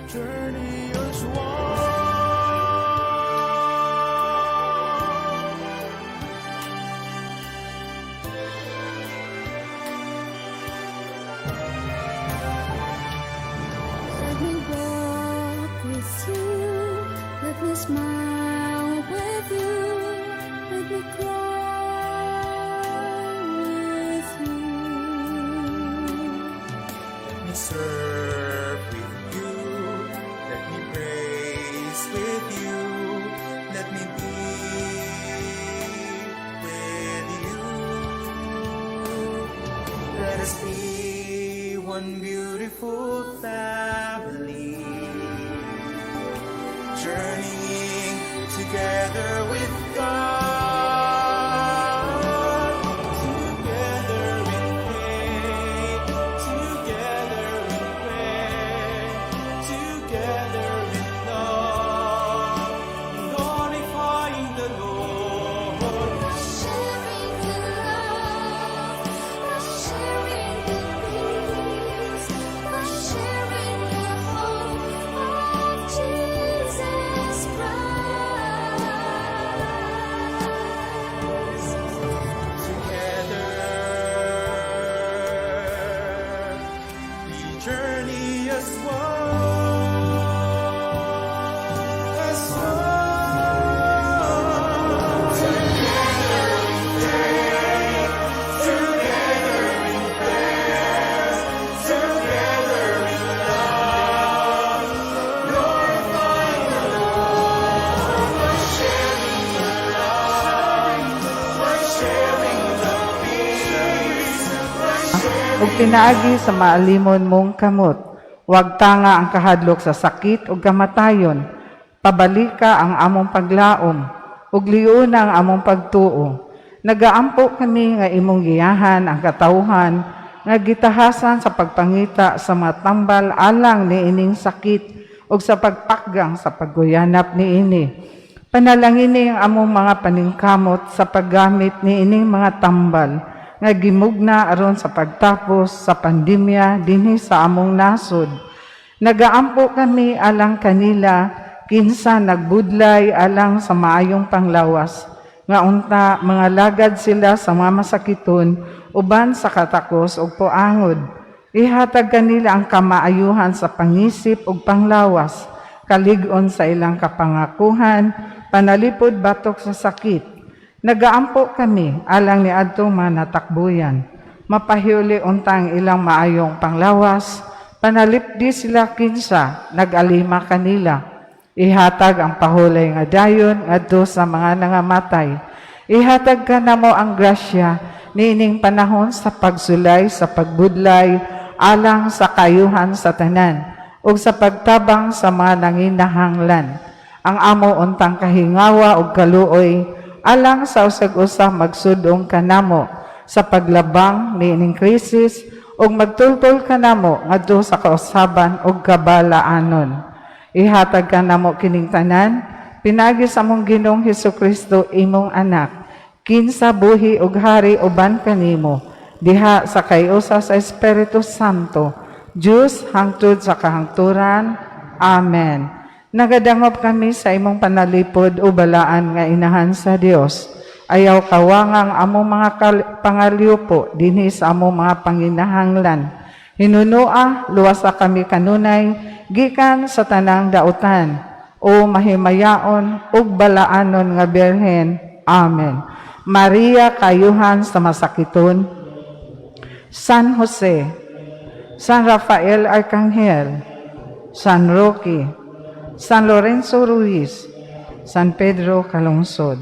journey as one. Let me walk with you, let me smile with you, let me cry with you. Let me serve with you, let me praise with you, let me be with you. Let us be one beautiful family, journeying together with God. Together in faith, together in prayer, together in love, glorifying the Lord. Sharing the love, sharing the peace, sharing the hope of Jesus Christ. Together we journey as one, as one. Together in faith, together in prayer, together in love, glorifying the Lord. We're sharing the love, we're sharing the peace, we're sharing. ug pinaagi sa maalimon mong kamot. Huwag tanga ang kahadlok sa sakit ug kamatayon. Pabalika ang among paglaom, ug liuna ang among pagtuo. Nagaampo kami nga imong giyahan ang katawhan, nga gitahasan sa pagpangita sa mga tambal alang niining sakit, ug sa pagpakgang sa pagguyanap niini. Panalangini ang among mga paningkamot sa paggamit niining mga tambal, nga gimugna aron sa pagtapos sa pandemya dinhi sa among nasod. Nagaampo kami alang kanila kinsa nagbudlay alang sa maayong panglawas, nga unta mga lagad sila sa mga masakiton uban sa katakos ug puangod. Ihatag kanila ang kamaayuhan sa pangisip ug panglawas, kalig-on sa ilang kapangakuhan, panalipod batok sa sakit. Nagaampo kami alang ni adtong mga natakbuyan. Mapahiuli untang ilang maayong panglawas, panalipdi sila kinsa nagalima kanila. Ihatag ang pahulay nga dayon ngadto sa mga nangamatay. Ihatag ka namo ang grasya niining panahon sa pagsulay sa pagbudlay alang sa kayuhan sa tanan ug sa pagtabang sa mga nanginahanglan. Ang amo untang kahingawa ug kaluoy alang sa usag-usa magsudong kanamo sa paglabang niining krisis ug magtultol kanamo ngadto sa kausaban ug kabalaanon. Ihatag kanamo kining tanan pinagi sa among Ginoong Hesukristo imong anak, kinsa buhi ug hari uban kanimo diha sa kayusa sa Espiritu Santo, Dios hangtod sa kahangturan. Amen. Nagadangop kami sa imong panalipod o balaan nga inahan sa Dios. Ayaw kawangang among mga pangaliupo dinhi sa among mga panginahanglan. Hinunua, luwasa kami kanunay, gikan sa tanang dautan, o mahimayaon, ug balaanon nga Birhen. Amen. Maria, kayuhan sa masakiton. San Jose, San Rafael Arcangel, San Roque, San Lorenzo Ruiz, San Pedro Calungsod.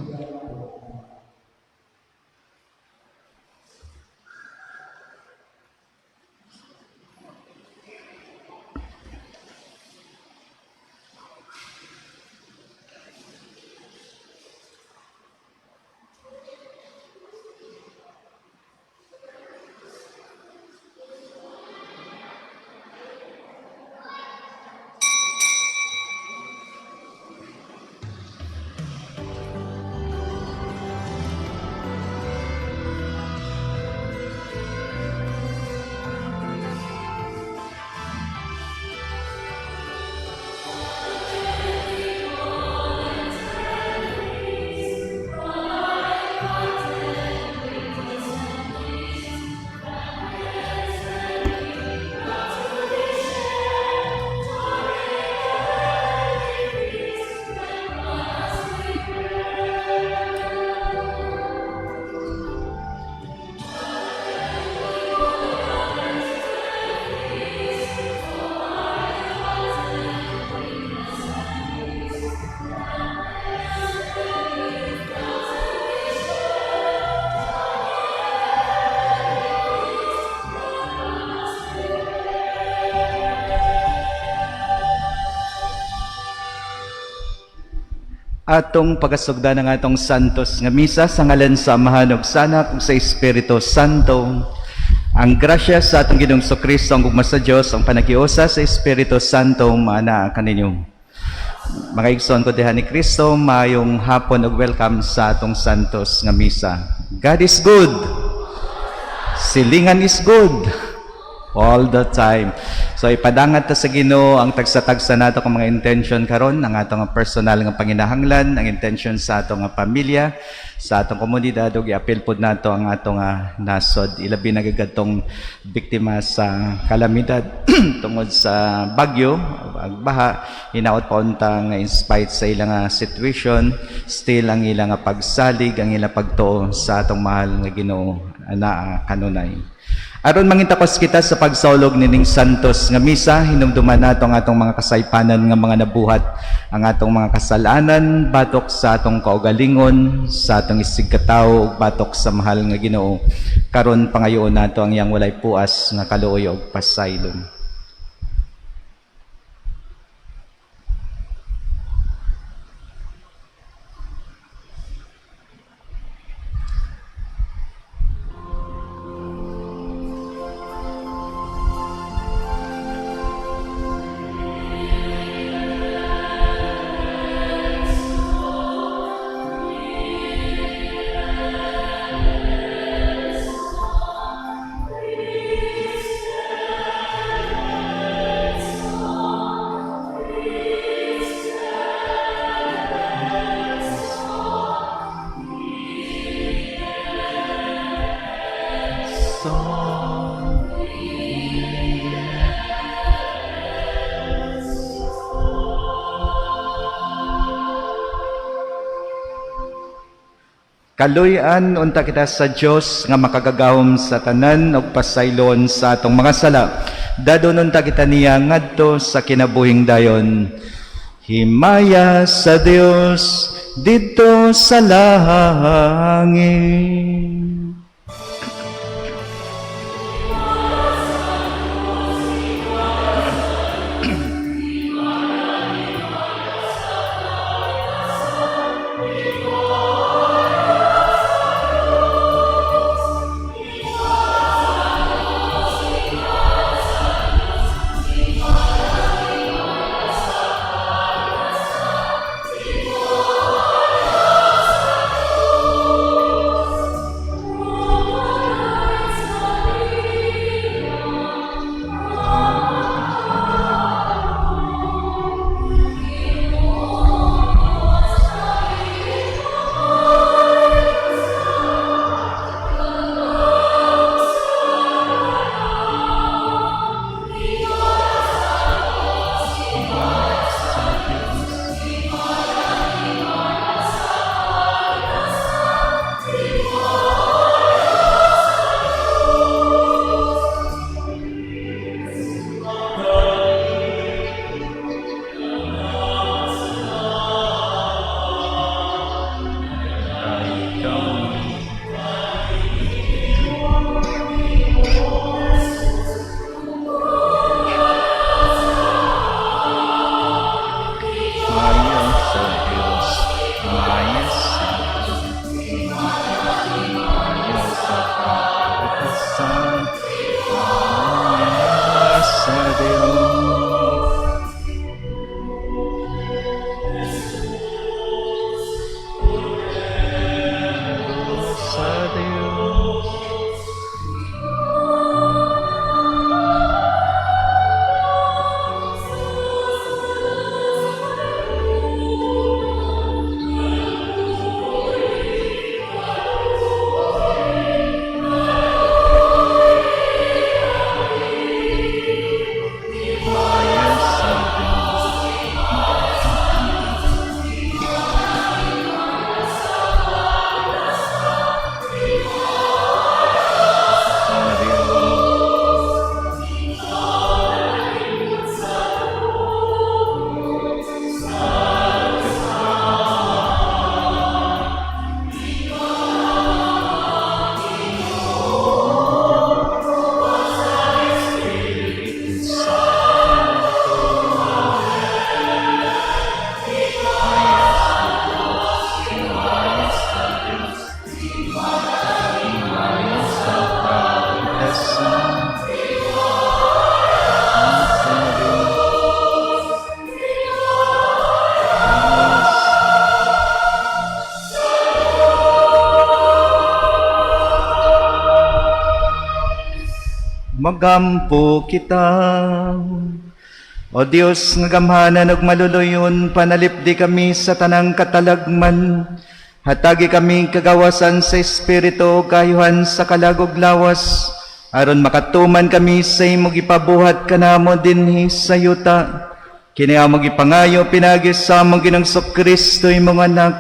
atong pagasugda ng atong santos nga misa sa ngalan sa Amahan ug sa Anak ug sa Espiritu Santo. Ang grasya sa atong Ginoong Kristo, ang gugma sa Dios, ang panagiusa sa Espiritu Santo maana kaninyo. Mga igsoon ko diha ni Kristo, mayong hapon ug welcome sa atong santos nga misa. God is good. Silingan is good. All the time. So ipadangat ta sa Ginoo ang tagsa-tagsa nato kung mga intention karon, ang atong personal nga panginahanglan, ang intention sa atong pamilya, sa atong komunidad ug i-appeal pud nato ang atong nasod, ilabi na gagadtong biktima sa kalamidad tungod sa bagyo, agbaha, hinaot pa unta nga in spite sa ilang situation, still ang ilang pagsalig, ang ilang pagtuo sa atong mahal nga Ginoo ana kanunay. Aron mangintakos kita sa pagsaulog nining santos nga misa, hinumduman nato ang atong mga kasaypanan nga mga nabuhat, ang atong mga kasalanan, batok sa atong kaugalingon, sa atong isigkataw, ug batok sa mahal nga Ginoo. Karon pangayoon nato ang iyang walay puas nga kaluoy ug pasaylon. Kaluy-an unta kita sa Dios nga makagagahom sa tanan ug pasaylon sa atong mga sala. Dadon unta kita niya ngadto sa kinabuhing dayon. Himaya sa Dios didto sa langit. Magampo kita. O Dios nga gamhanan ug maluluyon, panalipdi kami sa tanang katalagman. Hatagi kami kagawasan sa Espiritu, kayuhan sa kalagog lawas, aron makatuman kami sa imong ipabuhat kanamo dinhi sa yuta. Kini among ipangayo pinagi sa among Ginoong Kristo imong anak,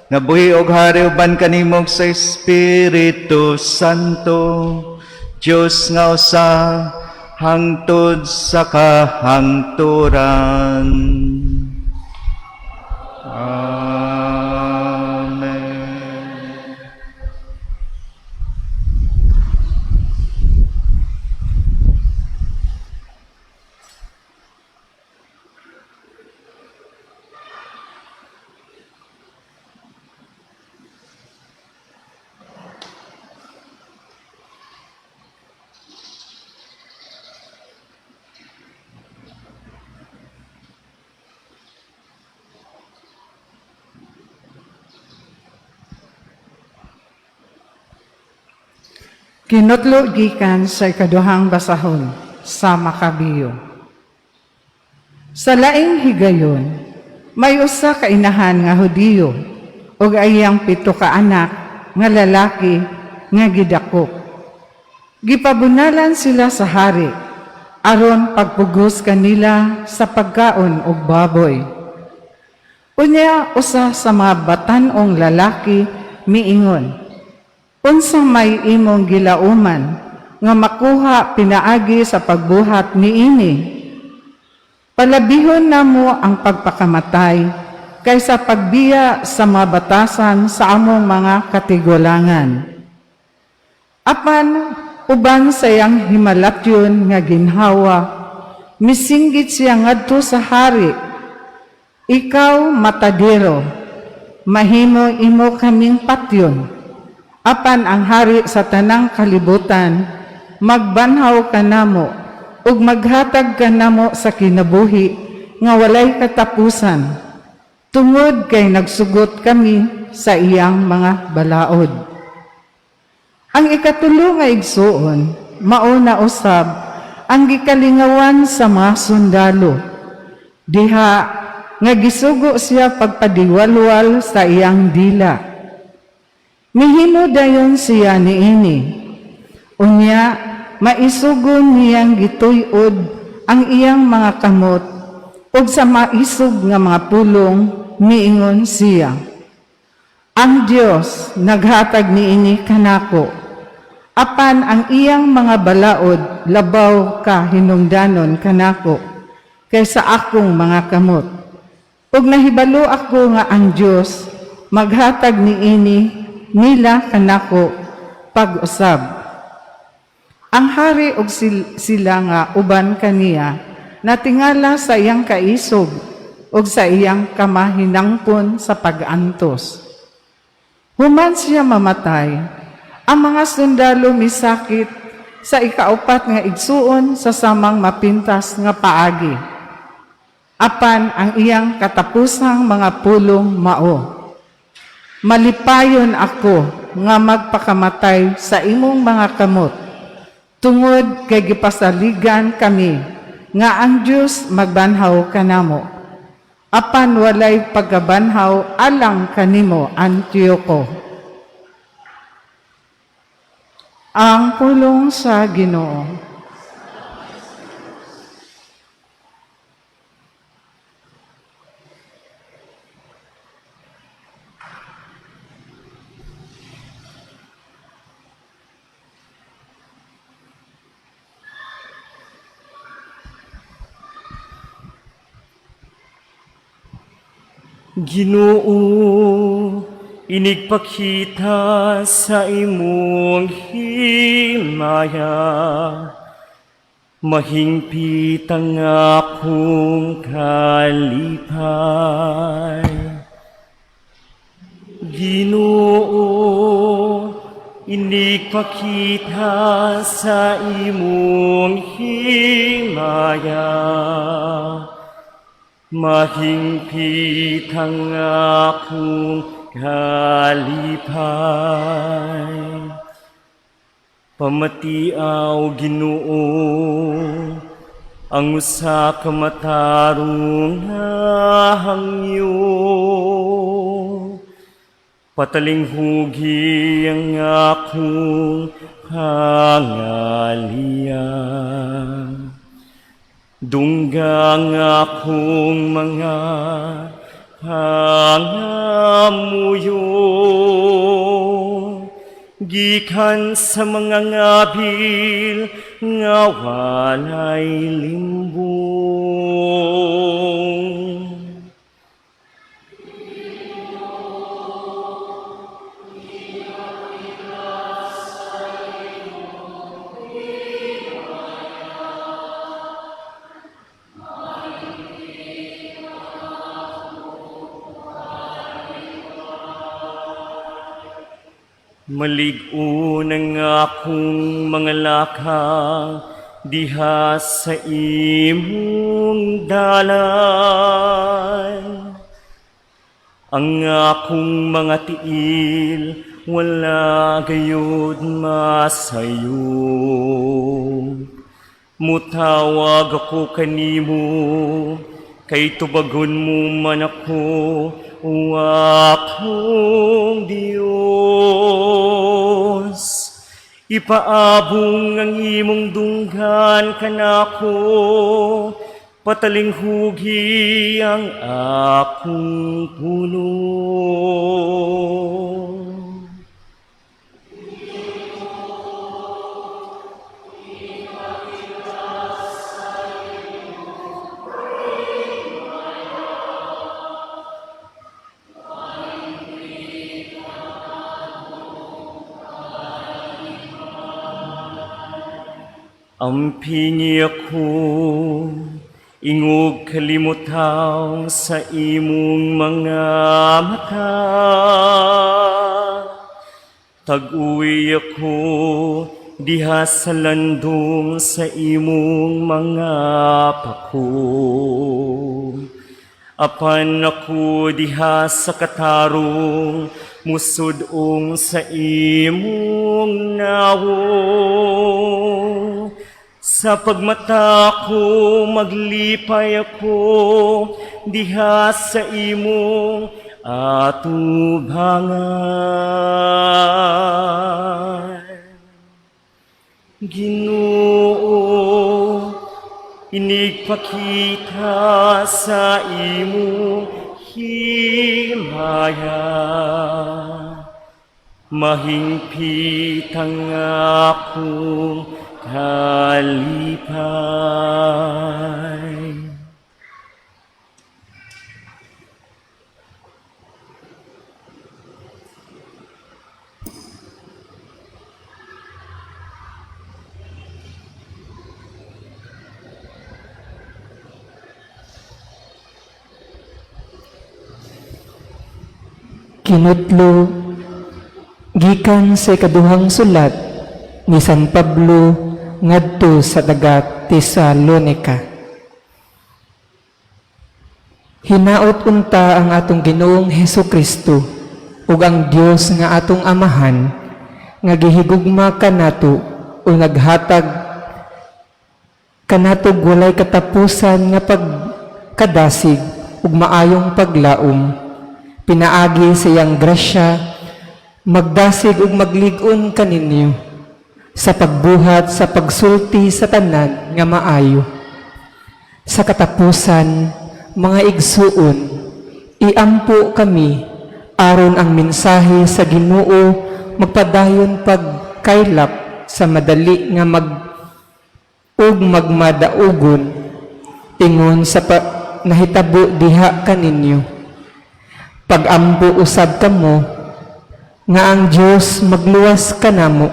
nga buhi og hari uban kanimo sa Espiritu Santo. Diyos nga usa, hangtod sa kahangturan. Amen. Kinutlo gikan sa ikaduhang basahon sa Makabiyo. Sa laing higayon, may usa ka inahan nga Hudiyo ug ayang 7 ka anak nga lalaki nga gidakop. Gipabunalan sila sa hari aron pagpugos kanila sa pagkaon ug baboy. Unya usa sa mga batan-ong lalaki miingon, unsa may imong gilauman nga makuha pinaagi sa pagbuhat niini? Palabihon namo ang pagpakamatay kaysa pagbiya sa mga batasan sa among mga katigulangan. Apan uban sa iyang himalatyon nga ginhawa, misinggit siya ngadto sa hari. Ikaw matadiro, mahimo imo kaming patyon. Apan ang hari sa tanang kalibutan, magbanhaw kanamo ug maghatag kanamo sa kinabuhi nga walay katapusan, tungod kay nagsugot kami sa iyang mga balaod. Ang ikatulo nga igsuon, mauna usab ang gikalingawan sa mga sundalo. Diha nga gisugo siya pagpadiwalwal sa iyang dila. Mihimo dayon siya niini. Unya, maisugon niyang gituyod ang iyang mga kamot ug sa maisog nga mga pulong miingon siya, ang Dios naghatag niini kanako, apan ang iyang mga balaod labaw ka hinungdanon kanako kaysa akong mga kamot. Ug nahibalo ako nga ang Dios maghatag niini nila kanako pag-usab. Ang hari ug sila nga uban kaniya natingala sa iyang kaisog ug sa iyang kamahinangpon sa pag-antos. Human siya mamatay, ang mga sundalo misakit sa ikaupat nga igsuon sa samang mapintas nga paagi. Apan ang iyang katapusang mga pulong mao, malipayon ako nga magpakamatay sa imong mga kamot, tungod kay gipasaligan kami nga ang Dios magbanhaw kanamo. Apan walay pagkabanhaw alang kanimo, Antioco. Ang pulong sa Ginoo. Ginoo, inigpakita sa imong himaya, mahingpit ang akong kalipay. Ginoo, Inigpakita sa imong himaya, mahingpit ang akong kalipay. Pamatiaw Ginoo, ang usa ka matarong nga hangyo. Patalinghugi ang akong pangalian. Dunggang akong mga pangamuyo. Gikan sa mga ngabil nga walay limbong. Malig-o ng akong mga lakang diha sa imong dalay. Ang akong mga tiil wala gayud masayo. Mutawag ako kanimo, kay tubagon mo man ako, o akong Diyos. Ipaabong ang imong dunggan kanako, patalinghugi ang akong puno. Ampini ako, ingog kalimutaw sa imong mga mata. Tag-uwi ako diha sa landong sa imong mga pako. Apan ako diha sa katarong, musudong sa imong nawo. Sa pagmata ko maglipay ako diha sa imong atubangan. Ginoo, inigpakita sa imong himaya, mahingpit ang akong kalipay. Kinudlo gikan sa ikaduhang sulat ni San Pablo ngadto sa dagat Tesalonica. Hinaot unta ang atong Ginoong Hesukristo ug ang Dios nga atong Amahan nga gihigugma kanato o naghatag kanatog walay katapusan nga pagkadasig ug maayong paglaom. Pinaagi sa iyang grasya, magdasig ug maglig-on kaninyo sa pagbuhat sa pagsulti sa tanan nga maayo. Sa katapusan, mga igsuon, iampo kami aron ang mensahe sa Ginoo magpadayon pagkaylap sa madali nga magmadaugon ingon sa nahitabo diha kaninyo. Pag-ampo usab kamo nga ang Dios magluwas kanamo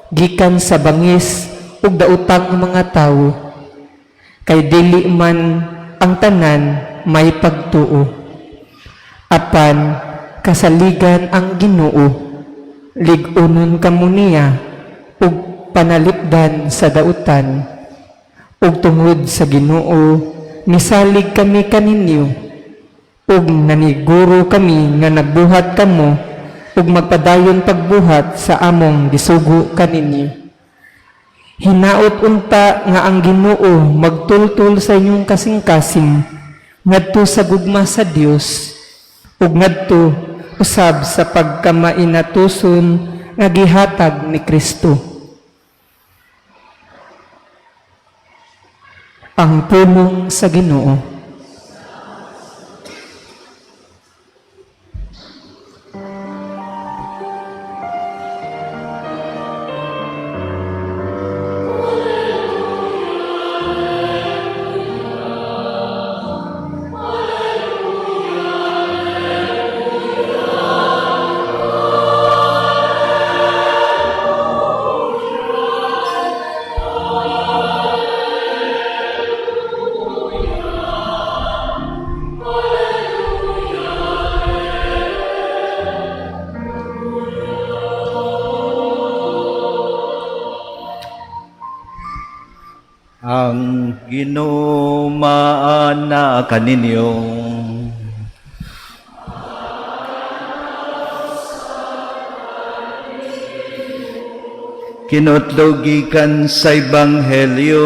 gikan sa bangis ug daotang mga tawo, kay dili man ang tanan may pagtuo. Apan kasaligan ang Ginoo Ligunon kamo niya ug panalipdan sa dautan ug tungod sa Ginoo misalig kami kaninyo ug naniguro kami nga nagbuhat kamo ug magpadayon pagbuhat sa among gisugo kaninyo. Hinaot unta nga ang Ginoo magtultol sa inyong kasing-kasing ngadto sa gugma sa Dios ug ngadto usab sa pagkamainatuson nga gihatag ni Kristo. Ang pulong sa Ginoo. Ang Ginoo maana kaninyo. Kinutlogikan sa Ebanghelyo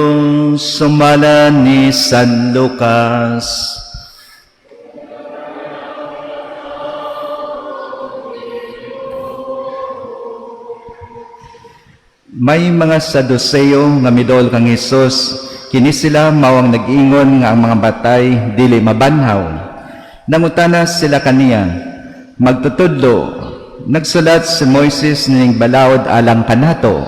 sumala ni San Lucas. May mga Saduceo nga midol kang Hesus, kini sila mawang nag-ingon nga ang mga batay dili mabanhaw. Nangutana sila kaniya, magtutudlo, nagsulat si Moises ning balaod alang kanato.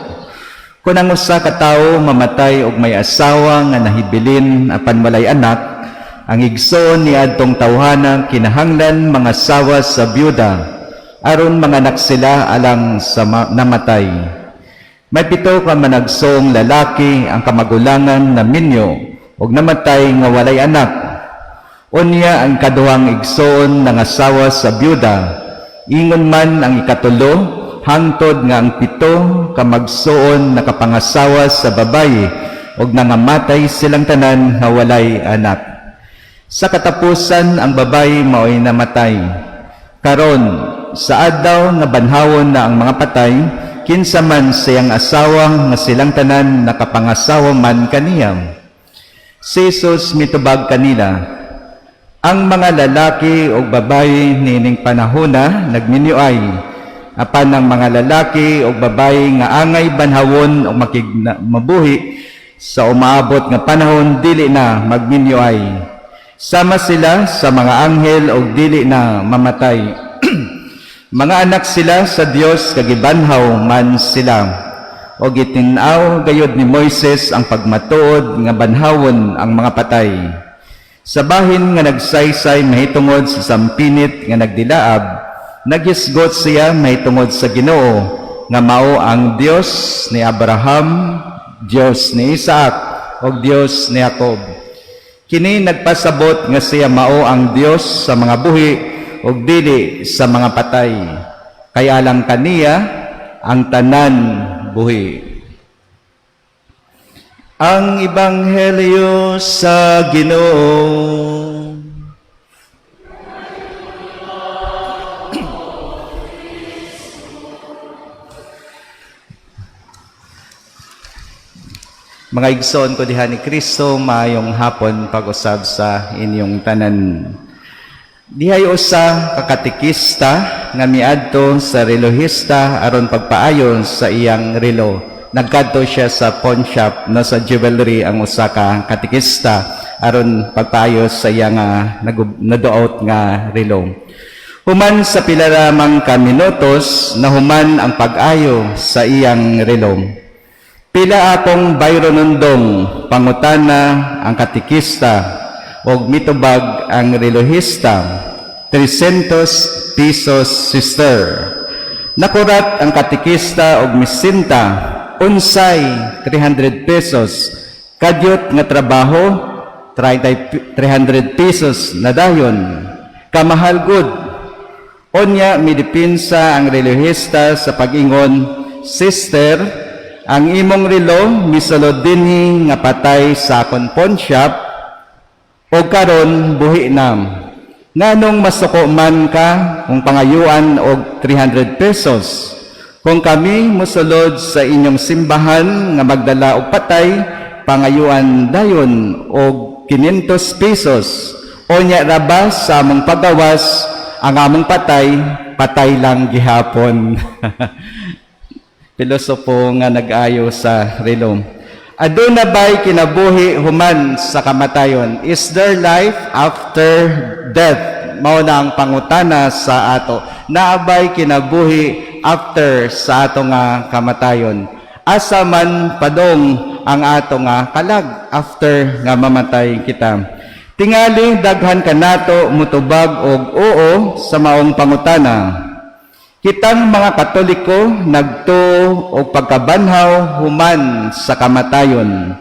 Kung ang usa ka tawo mamatay og may asawa nga nahibilin apan walay anak, ang igsoon ni adtong tawhana kinahanglan mga asawa sa byuda, aron mga anak sila alang sa namatay. May 7 ka managsong lalaki ang kamagulangan na minyo ug namatay nga walay anak. Unya ang kaduhang igsoon ng asawa sa byuda. Ingon man ang ikatulo hangtod nga ang 7 ka magsuon nakapangasawa sa babayi ug nangamatay silang tanan nga walay anak. Sa katapusan ang babayi mao'y namatay. Karon sa adlaw nga banhawon na ang mga patay, kinsa man siyang asawa nga silang tanan nakapangasawa man kaniya. Si Jesus mitubag kanila, ang mga lalaki o babayi nining panahona nagminyoay, apan ang mga lalaki o babayi nga angay banhawon o mabuhi sa umaabot nga panahon dili na magminyoay. Sama sila sa mga anghel o dili na mamatay. Mga anak sila sa Dios kagibanhaw man sila. O gitinaw gayod ni Moises ang pagmatuod nga banhawon ang mga patay. Sa bahin nga nagsaysay mahitungod sa sampinit nga nagdilaab, naghisgot siya mahitungod sa Ginoo nga mao ang Dios ni Abraham, Dios ni Isaac, o Dios ni Jacob. Kini nagpasabot nga siya mao ang Dios sa mga buhi ug dili sa mga patay, kaya lang kaniya ang tanan buhi. Ang Ebanghelyo sa Ginoo. Mga igsoon ko diha ni Kristo, maayong hapon pag-usab sa inyong tanan. Dihay usa ka katekista nga miadto sa relohista aron pagpaayon sa iyang relo. Nagkadto siya sa pawn shop na sa jewelry ang usa ka katekista aron pagpaayo sa iyang naduot nga relo. Human sa pila lamang ka minutos nahuman ang pag-ayo sa iyang relo. Pila akong bayro nundong pangutana ang katekista og mitubag ang relohista, 300 pesos sister. Nakurat ang katekista og misinta, unsay 300 pesos. Kadyot nga trabaho, 300 pesos na dayon. Kamahal gud. Onya midipinsa ang relihista sa pag-ingon, Sister, ang imong relo misulod dinhi nga patay sa akon pawn shop o karon buhi nam. Nganong masuko man ka kung pangayuan og 300 pesos. Kung kami musulod sa inyong simbahan nga magdala og patay, pangayuan dayon og 500 pesos. Onya rabas sa among pagawas, ang among patay, patay lang gihapon. Pilosopo nga nag-ayo sa relo. Aduna ba'y kinabuhi human sa kamatayon? Is there life after death? Mao na ang pangutana sa ato. Naabay kinabuhi after sa ato nga kamatayon. Asa man padong ang ato nga kalag after nga mamatay kita. Tingali daghan kanato mutubag og oo sa maong pangutana. Kitang mga Katoliko nagtuo og pagkabanhaw human sa kamatayon.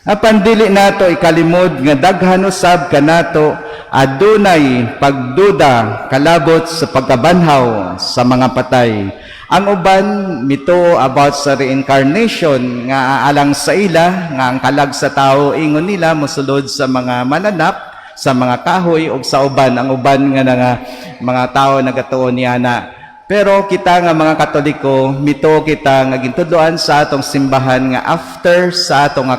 Apan dili nato ikalimod nga daghan usab kanato adunay pagduda kalabot sa pagkabanhaw sa mga patay. Ang uban mito about sa reincarnation nga alang sa ila nga ang kalag sa tao ingon nila mosulod sa mga mananap, sa mga kahoy ug sa uban ang uban nga mga tao nagatuon niya na. Pero kita nga mga Katoliko mito kita nga gintudloan sa atong simbahan nga after sa atong nga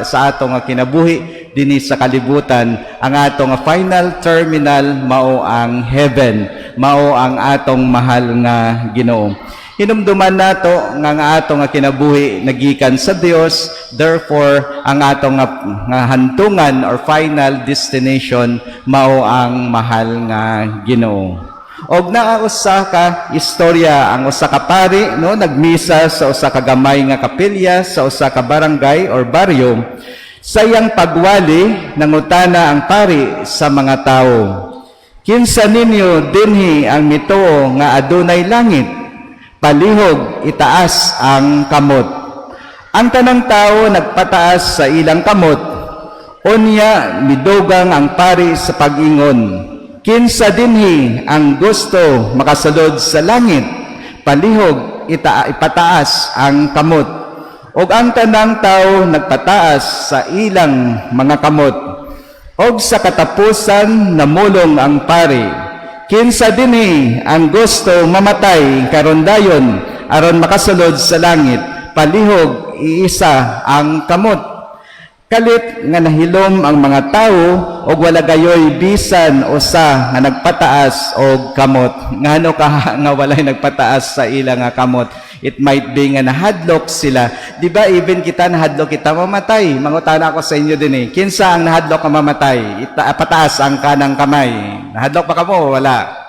sa atong nga kinabuhi dinhi sa kalibutan ang atong nga final terminal mao ang heaven, mao ang atong mahal nga Ginoo. Hinumduman nato nga atong nga kinabuhi nagikan sa Dios, therefore ang atong nga hantungan or final destination mao ang mahal nga Ginoo. Og usa ka istorya ang usa ka pari no nagmisa sa usa ka gamay nga kapilya sa usa ka barangay or baryo. Sa iyang pagwali nangutana ang pari sa mga tao, kinsa ninyo dinhi ang mituo nga adunay langit? Palihog itaas ang kamot. Ang tanang tao nagpataas sa ilang kamot. Unya midugang ang pari sa pag-ingon, kinsa dinhi ang gusto makasulod sa langit? Palihog ipataas ang kamot. Og ang tanang tao nagpataas sa ilang mga kamot. Og sa katapusan namulong ang pari, kinsa dinhi ang gusto mamatay karon dayon aron makasulod sa langit? Palihog iisa ang kamot. Kalit nga nahilom ang mga tao og wala gayoy bisan usa nga nagpataas og kamot. Ngano ka nga walay nagpataas sa ila nga kamot? It might be nga nahadlok sila. Di ba even kita nahadlok kita mamatay? Mangutana ako sa inyo din eh. Kinsa ang nahadlok ka mamatay? Pataas ang kanang kamay. Nahadlok pa ka mo? Wala.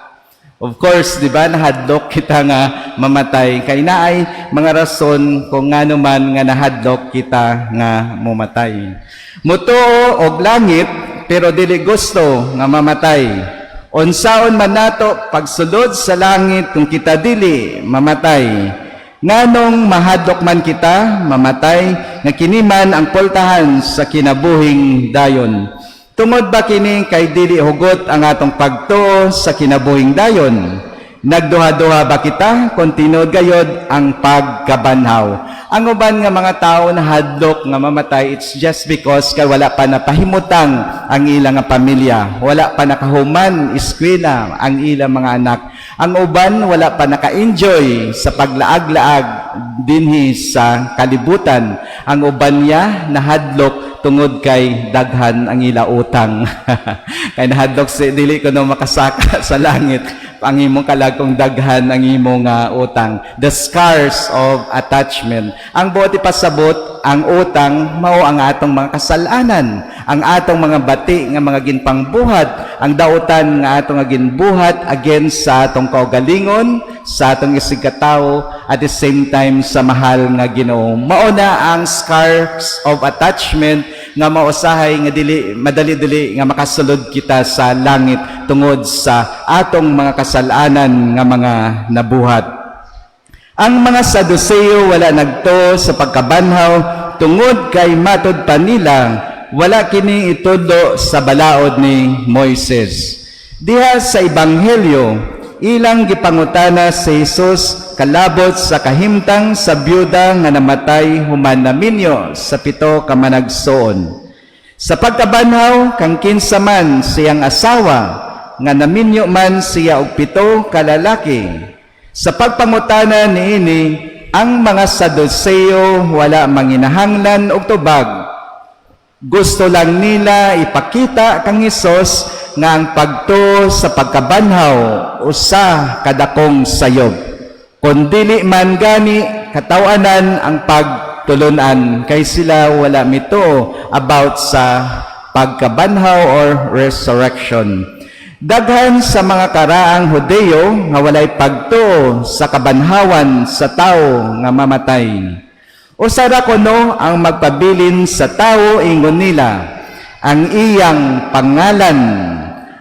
Of course, di ba, nahadlok kita nga mamatay. Kay naay mga rason kung ngano man nga nahadlok kita nga mamatay. Mutuo og langit, pero dili gusto nga mamatay. Unsaon man nato pagsulod sa langit kung kita dili mamatay. Nganong mahadlok man kita mamatay, nga kini man ang pultahan sa kinabuhing dayon. Tungod ba kini kay dili hugot ang atong pagtuo sa kinabuhing dayon? Nagduha-duha ba kita kung tinuod gayod ang pagkabanhaw? Ang uban nga mga tao na hadlok nga mamatay, it's just because kay wala pa napahimutang ang ilang nga pamilya, wala pa nakahuman eskwela ang ilang mga anak. Ang uban wala pa naka-enjoy sa paglaag-laag dinhi sa kalibutan. Ang uban niya nahadlok tungod kay daghan ang ila utang. Kay nahadlok si dili ko no makasaka sa langit ang imong kalagkong daghan ang imong utang. The scars of attachment. Ang buot ipasabot ang utang mao ang atong mga kasalanan, ang atong mga bati nga mga ginpangbuhat, ang dautan nga atong nga ginbuhat against sa atong kaugalingon, sa atong isigkatawo, at the same time sa mahal nga Ginoo. Mao na ang scars of attachment nga mausahay nga dili madali-dili nga makasulod kita sa langit tungod sa atong mga kasalanan nga mga nabuhat. Ang mga Saduseo wala nagto sa pagkabanhaw tungod kay matud pa nila wala kini itudlo sa balaod ni Moises. Diha sa Ebanghelyo, ilang gipangutana si Jesus kalabot sa kahimtang sa byuda nga namatay human naminyo sa 7 ka managsoon. Sa pagkabanhaw kang kinsa man siyang asawa nga naminyo man siya og 7 ka lalaki. Sa pagpangutana niini ang mga Saduceo wala manginahanglan og tubag. Gusto lang nila ipakita kang Hesus nga ang pagtuo sa pagkabanhaw usa kadakong sayop. Kun dili man gani katawanan ang pagtulunan kay sila wala mituo about sa pagkabanhaw or resurrection. Daghan sa mga karaang Hudeo nga walay pagtuo sa kabanhawan sa tao nga mamatay. Usara kuno ang magpabilin sa tao ingon nila ang iyang pangalan.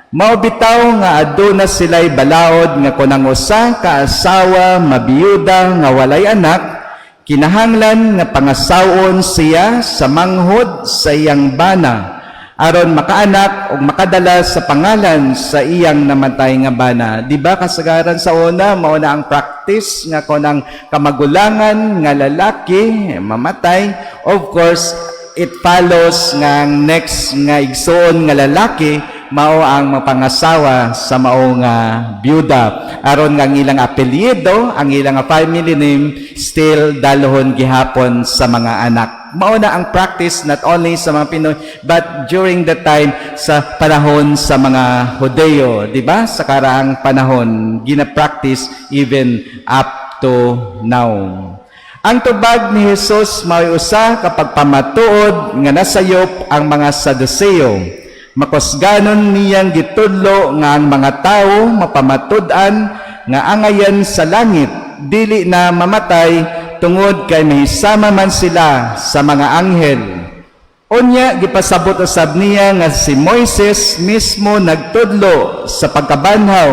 Mao bitaw nga aduna sila'y balaod nga kunang usa ka asawa mabiyuda nga walay anak, kinahanglan nga pangasawon siya sa manghod sa iyang bana aron makaanak ug makadala sa pangalan sa iyang namatay nga bana. Di ba kasagaran sa una mao na ang practice nga kunang kamagulangan nga lalaki mamatay, of course it follows nga ang next nga igsoon nga lalaki mao ang mapangasawa sa mao nga byuda aron nga ang ilang apelyido, ang ilang family name still dalohon gihapon sa mga anak. Mao na ang practice not only sa mga Pinoy but during the time sa panahon sa mga Hudeo, di ba? Sa karaang panahon gina-practice even up to now. Ang tubag ni Jesus mao usa kapag pamatuod nga nasayop ang mga Saduceo. Makusganon niyang gitudlo nga ang mga tao mapamatud-an nga angayan sa langit dili na mamatay tungod kay mahisama man sila sa mga anghel. Unya gipasabot usab niya nga si Moises mismo nagtudlo sa pagkabanhaw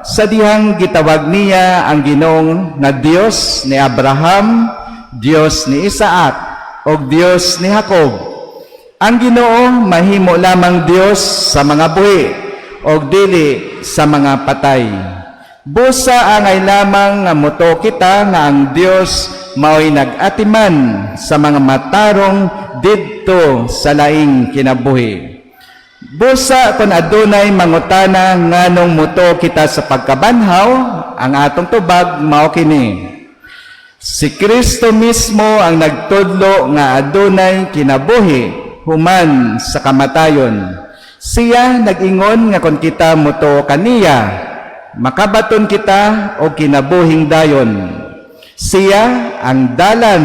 sa dihang gitawag niya ang Ginoong nga Dios ni Abraham, Dios ni Isaac, o Dios ni Jacob. Ang Ginoo mahimo lamang Dios sa mga buhi o dili sa mga patay. Busa angay lamang nga muto kita nga ang Dios mao'y nag-atiman sa mga matarong didto sa laing kinabuhi. Busa kung adunay mangutana nganong muto kita sa pagkabanhaw, ang atong tubag mao kini. Si Kristo mismo ang nagtudlo nga adunay kinabuhi human sa kamatayon. Siya nag-ingon nga kung kita muto kaniya, makabaton kita o kinabuhing dayon. Siya ang dalan,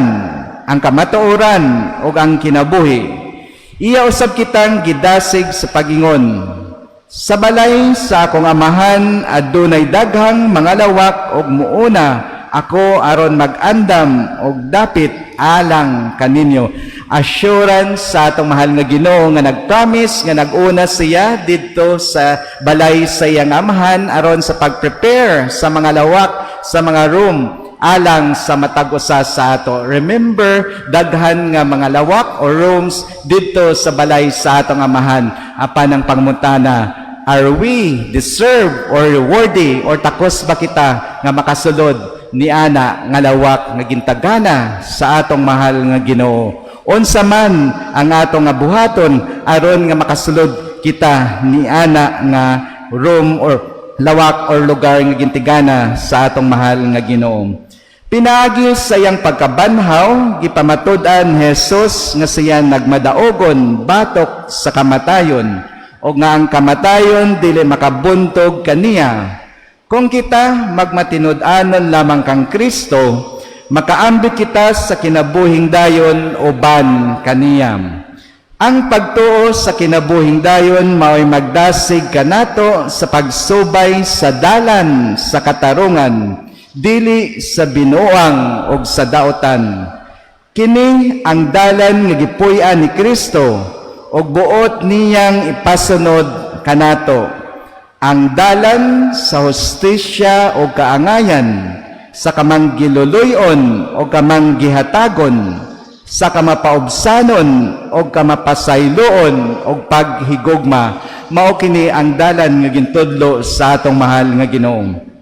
ang kamatuoran o ang kinabuhi. Iya usab kitang gidasig sa pagingon. Sa balay sa akong amahan adunay daghang mga lawak og muuna ako aron mag-andam og dapit alang kaninyo. Assurance sa atong mahal nga Ginoo nga nag-promise nga nag-una siya didto sa balay sa iyang amahan aron sa pag-prepare sa mga lawak, sa mga room alang sa matag usa sa ato. Remember, daghan nga mga lawak o rooms didto sa balay sa atong amahan. Apan ang pangmutana, are we deserve or worthy or takos ba kita nga makasulod ni ana nga lawak nga gintagana sa atong mahal nga Ginoo? Unsa man ang atong nga buhaton aron nga makasulod kita ni ana nga room or lawak or lugar nga gintigana sa atong mahal nga Ginoo. Pinaagi sa iyang pagkabanhaw, gipamatud-an Jesus nga siya nagmadaogon batok sa kamatayon, o nga ang kamatayon dili makabuntog kaniya. Kung kita magmatinud-anon lamang kang Kristo, makaambit kita sa kinabuhing dayon uban kaniyam. Ang pagtuo sa kinabuhing dayon mao'y magdasig kanato sa pagsubay sa dalan sa katarungan, dili sa binuang ug sa daotan. Kini ang dalan nga gipuy-an ni Kristo ug buot niyang ipasunod kanato. Ang dalan sa hustisya o kaangayan, sa kamang giluluyon o kamang gihatagon, sa kamapaubsanon o kamapasayloon o paghigugma, mao kini ang dalan nga gintudlo sa atong mahal nga Ginoo.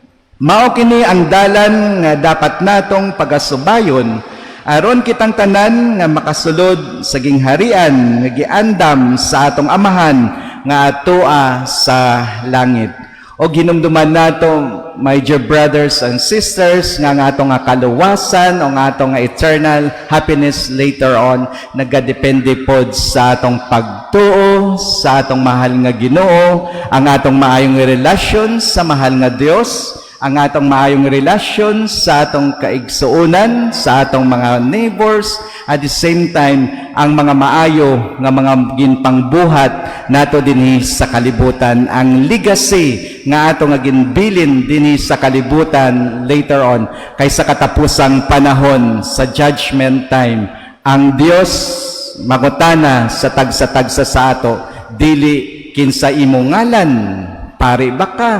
Mao kini ang dalan nga dapat natong pagasubayon aron kitang tanan nga makasulod sa gingharian nga giandam sa atong amahan nga atoa sa langit. O ginumduman nato, my dear brothers and sisters, nga atong nga kaluwasan o nga atong nga eternal happiness later on nagadepende pod sa atong pagtuo sa atong mahal nga Ginoo, ang atong maayong relasyon sa mahal nga Dios, ang atong maayong relasyon sa atong kaigsuonan, sa atong mga neighbors, at the same time, ang mga maayo nga mga ginpangbuhat nato dinhi sa kalibutan, ang legacy nga ato nga ginbilin dinhi sa kalibutan later on, kaysa katapusang panahon sa judgment time. Ang Dios mangutana sa tagsa-tagsa sa ato, dili kinsa imo ngalan, pari ba ka?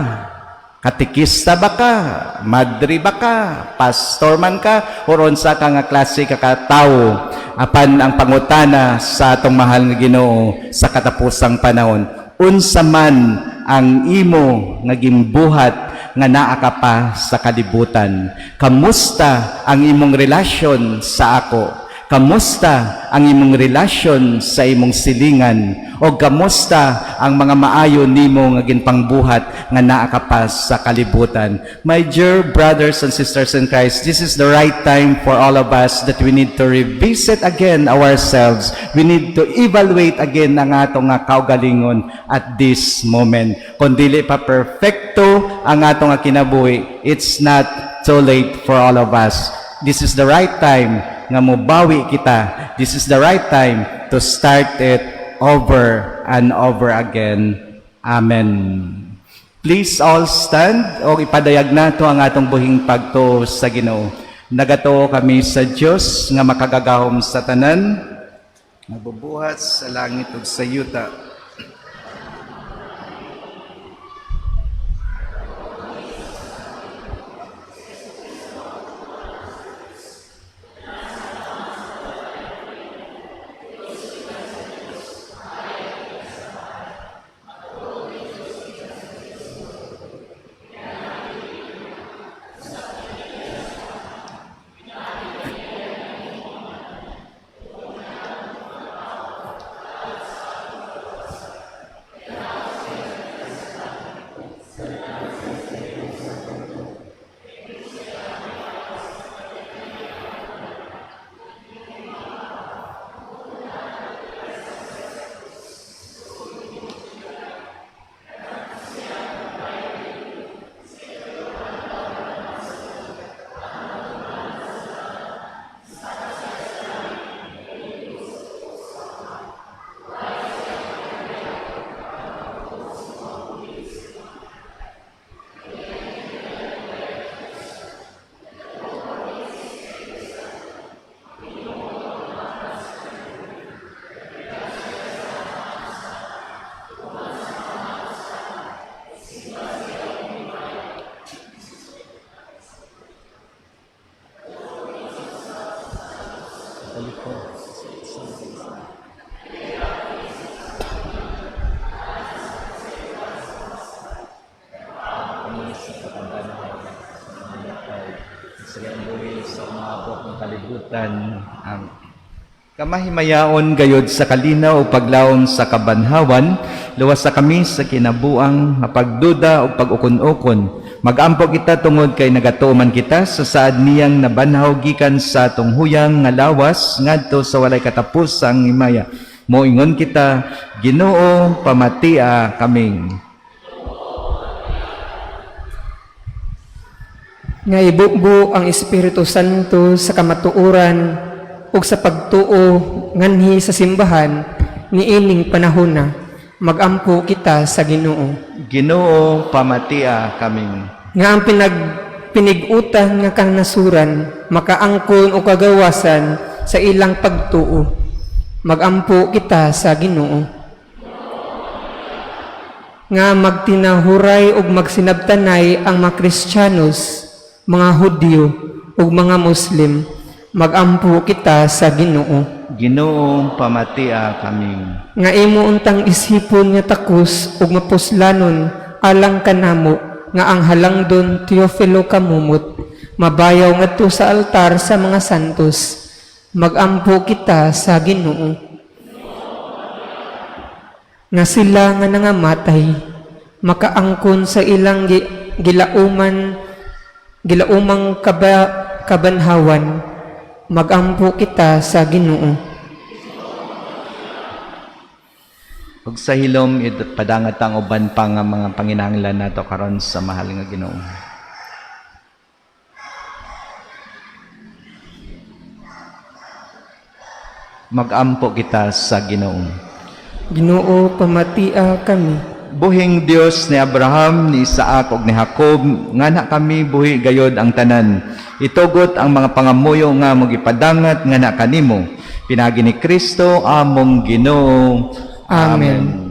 Katikista ba ka? Madri ba ka? Pastor man ka? O unsa ka nga klase ka katao? Apan ang pangutana sa atong mahal nga Ginoo sa katapusang panahon, unsa man ang imo nga gimbuhat nga naa ka pa sa kalibutan? Kamusta ang imong relasyon sa ako? Kamusta ang imong relasyon sa imong silingan? O kamusta ang mga maayo nimo nga ginpangbuhat nga naa ka pa sa kalibutan? My dear brothers and sisters in Christ, this is the right time for all of us that we need to revisit again ourselves. We need to evaluate again ang atong nga kaugalingon at this moment. Kung dili pa perfecto ang atong nga kinabuhi, it's not too late for all of us. This is the right time nga mobawi kita. This is the right time to start it over and over again. Amen. Please all stand o ipadayag nato ang atong buhing pagtuo sa Ginoo. Nagatuo kami sa Dios nga makagagahom sa tanan, nabubuhat sa langit ug sa yuta. Sa umabot ng kalibutan, kamahimayaon gayod sa kalinaw o paglaom sa kabanhawan, luwas sa kami sa kinabuang pagduda o pag-ukon-ukon. Mag-ampo kita tungod kay nagatuman kita sa saad niyang nabanhaw gikan sa atong huyang nga lawas ngadto sa walay katapusang himaya. Moingon kita, Ginoo, pamatia kaming. Nga ibubo ang Espiritu Santo sa kamatuoran ug sa pagtuo nganhi sa simbahan niining panahon na magampo kita sa Ginoo. Ginoo, pamatia kaming. Nga ang pinigutan nga kang nasuran makaangkon o kagawasan sa ilang pagtuo. Magampo kita sa Ginoo. Nga magtinahuray ug magsinabtanay ang mga Kristiyanos, mga Hudyo ug mga Muslim, magampo kita sa Ginoo. Ginoo, pamatia kaming. Nga imo untang isipon nga takos ug mapuslanon alang kanamo nga ang halangdon Teofilo kamumot, mabayaw ngadto sa altar sa mga santos, magampo kita sa Ginoo. Nga sila nga nangamatay, makaangkon sa ilang gilaumang kabanhawan, magampo kita sa Ginoo. Ug sa hilom padangat ang uban pa nga mga panginahanglan nato karon sa mahal nga Ginoo. Magampo kita sa Ginoo. Ginoo, pamatia kami. Buhing Dios ni Abraham, ni Isaac ug ni Jacob, nga na kami buhi gayod ang tanan. Itugot ang mga pangamuyo nga mogipadangat nga na kanimo. Pinagi ni Kristo among Ginoo. Amen.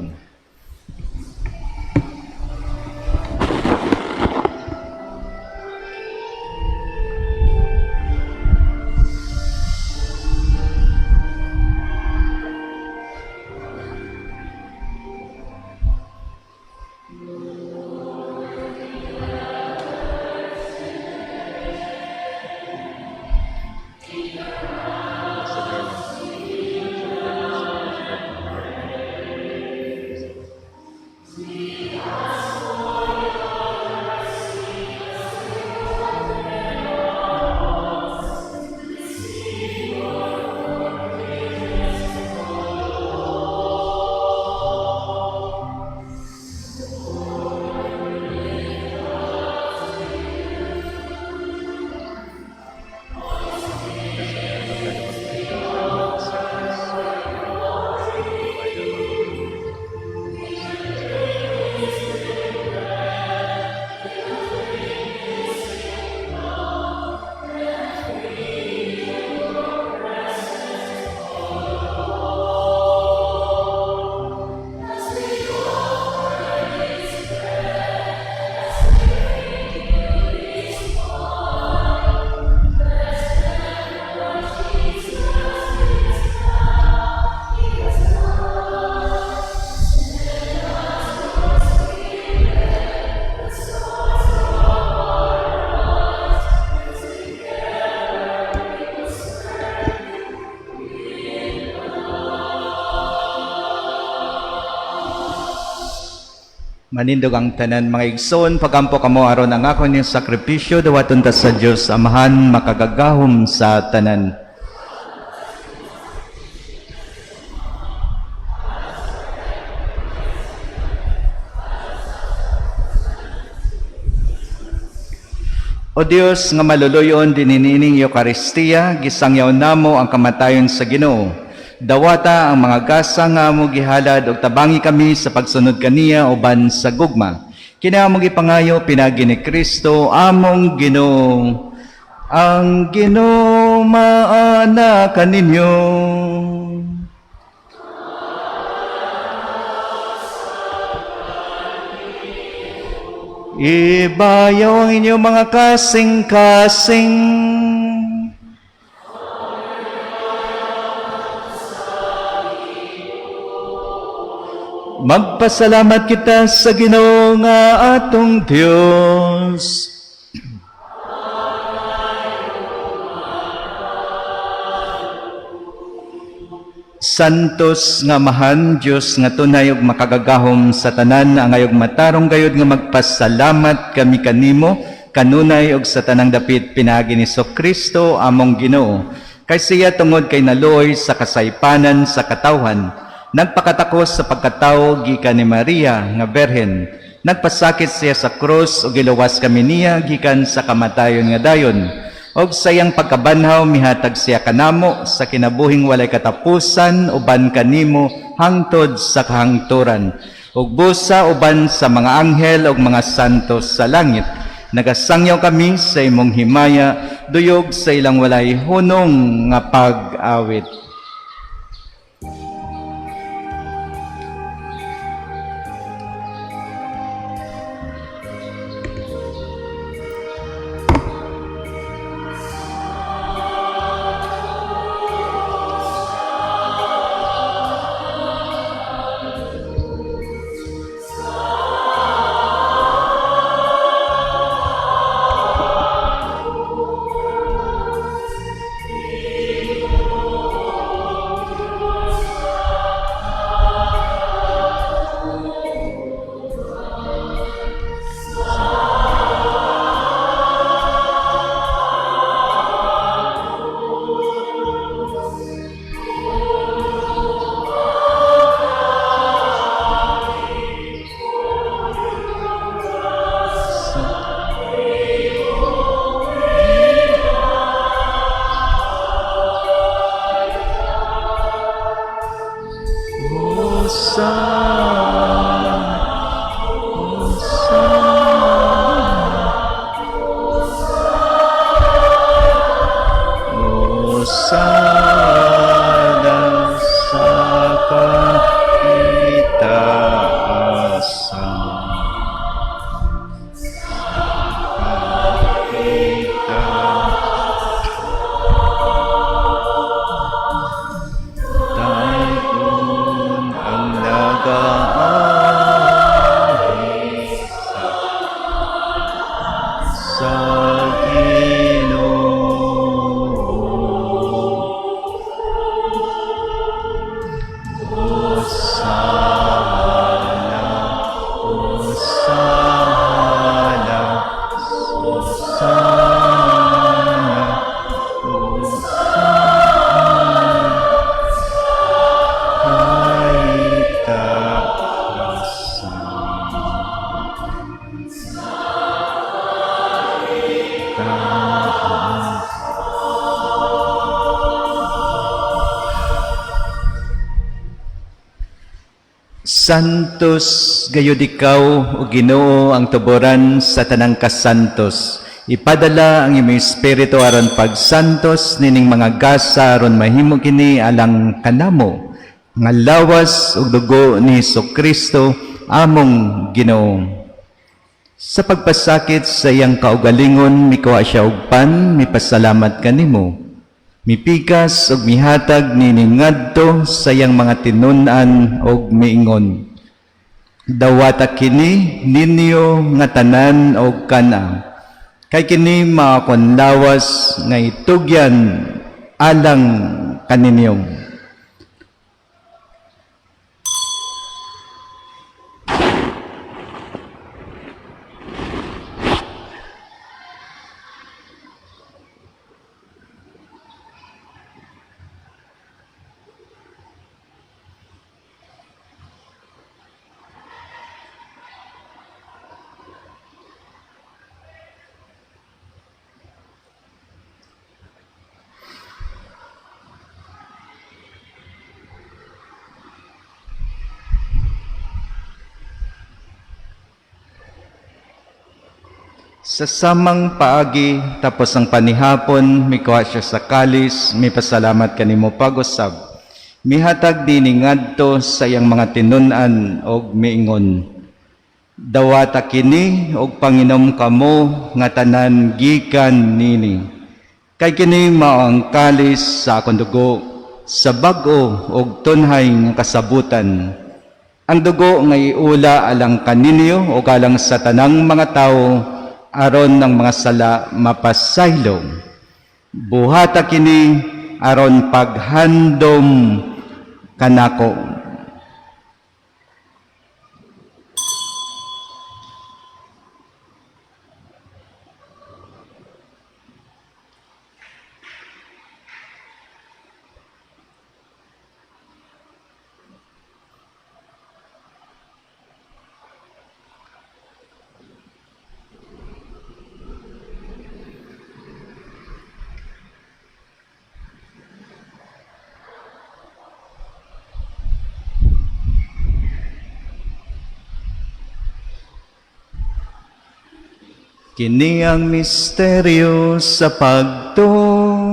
Manindog ang tanan mga igsoon, pagampo kamo aron ang akon yung sakripisyo, dawaton ta sa Dios Amahan, makagagahom sa tanan. O Dios nga maluluyon dininining Eucharistia, gisangyaw namo ang kamatayon sa Ginoo. Dawata ang mga gasa nga mo gihalad og tabangi kami sa pagsunod kaniya uban sa gugma. Kina mo gipangayo pinagi ni Kristo among Ginoo. Ang Ginoo maana kaninyo. Ibayaw ang inyong mga kasing-kasing. Magpasalamat kita sa Ginoo nga atong Dios. Santos nga mahan Dios nga tunay ug makagagahom sa tanan, ang ayog matarong gayud nga magpasalamat kami kanimo kanunay ug sa tanang dapit pinaagi ni Kristo among Ginoo. Kay siya tungod kay naluoy sa kasaypanan sa katawhan, nagpakatakos sa pagkatao gikan ni Maria nga berhen. Nagpasakit siya sa krus ug giluwas kami niya gikan sa kamatayon nga dayon. Og sayang pagkabanhaw mihatag siya kanamo sa kinabuhing walay katapusan uban kanimo hangtod sa kahangturan. Ug busa uban sa mga anghel ug mga santos sa langit. Nagasangyaw kami sa imong himaya duyog sa ilang walay hunong nga pag-awit. Hosana sa kapitaasan. Tayon ang nag-aahi sa Ginoo. Hosana, Hosana, Hosana, Santos gayud ikaw o Ginoo ang tuboran sa tanang kasantos. Ipadala ang imong espiritu aron pagsantos nining mga gasa aron mahimo kini alang kanamo nga lawas ug dugo ni Hesukristo among Ginoo. Sa pagpasakit sa iyang kaugalingon mikuha siya og pan, mipasalamat kanimo. Mipikas ug mihatag nining ngadto sa iyang mga tinun-an ug miingon. Dawata kini ninyo nga tanan og kana. Kay kini makonlawas nga itugyan alang kaninyo. Sa samang paagi tapos ang panihapon, mikuha siya sa kalis, may pasalamat kanimo pag-usab. Mihatag din ngadto sa iyang mga tinun-an og miingon. Dawata kini og panginom kamo nga tanan gikan nini. Kay kini mao ang kalis sa akong dugo, sa bag-o og tunhay nga kasabutan. Ang dugo nga iula alang kaninyo o alang sa tanang mga tawo aron ng mga sala mapasaylo. Buhata kini aron paghandom kanako. Kini ang misteryo sa pagtuo.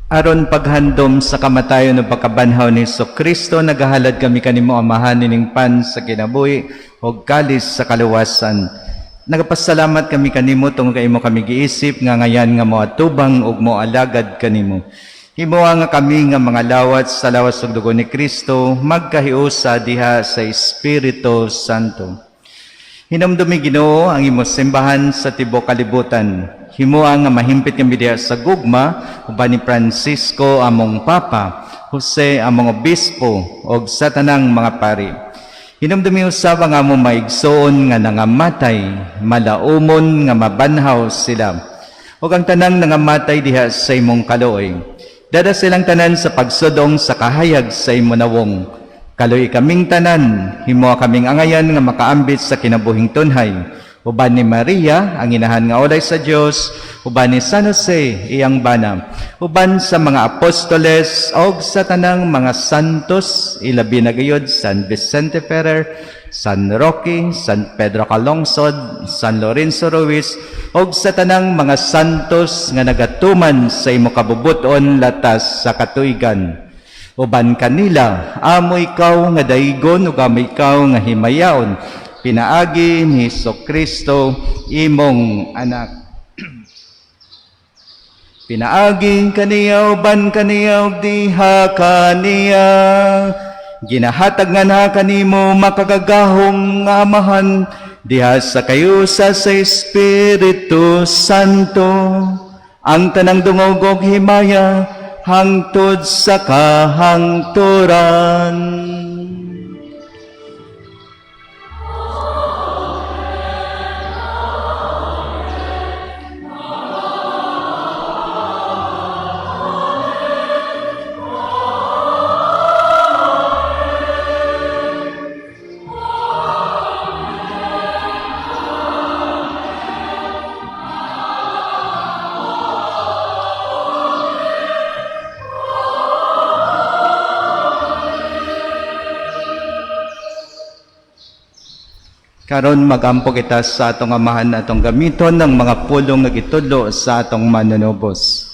Aron paghandom sa kamatayon ng pagkabanhaw ni Hesukristo, nagahalad kami kanimo amahan nining pan sa kinabuhi o kalis sa kaluwasan. Nagapasalamat kami kanimo tungod kay imo kami giisip nga ngayan nga moatubang ug moalagad kanimo. Himuha nga kami nga mga lawat sa lawas ug dugo ni Kristo magkahiusa diha sa Espiritu Santo. Hinumdumi Ginoo ang imong simbahan sa tibuok kalibutan. Himuha nga mahimpit kami diha sa gugma, uban ni Francisco among Papa, Jose among Obispo, og sa tanang mga pari. Hinumdumi usab nga among maigsoon nga nangamatay, malaumon nga mabanhaw sila. Og ang tanang nangamatay diha sa imong kaluoy. Dada silang tanan sa pagsudong sa kahayag sa imo nawong. Kaluoy kaming tanan, himuha kaming angayan nga makaambit sa kinabuhing tunhay. Uban ni Maria, ang inahan nga olay sa Dios, uban ni San Jose, iyang bana, uban sa mga apostoles, og sa tanang mga santos, ilabi na gayud San Vicente Ferrer, San Roque, San Pedro Calungsod, San Lorenzo Ruiz, og sa tanang mga santos nga nagatuman sa imo kabubuton latas sa katuigan. Uban kanila, amo ikaw nga daigon ug amo ikaw nga himayaon, pinaagi ni Jesucristo imong anak. Pinaagi kaniya uban kaniya ug diha kaniya. Ginahatag nga na kanimo makagagahong nga amahan diha sa kayusa sa Espiritu Santo. Ang tanang dungog ug himaya hangtod sa kahangturan. Karon magampo kita sa atong amahan atong gamiton ng mga pulong nga gitudlo sa atong manunubos.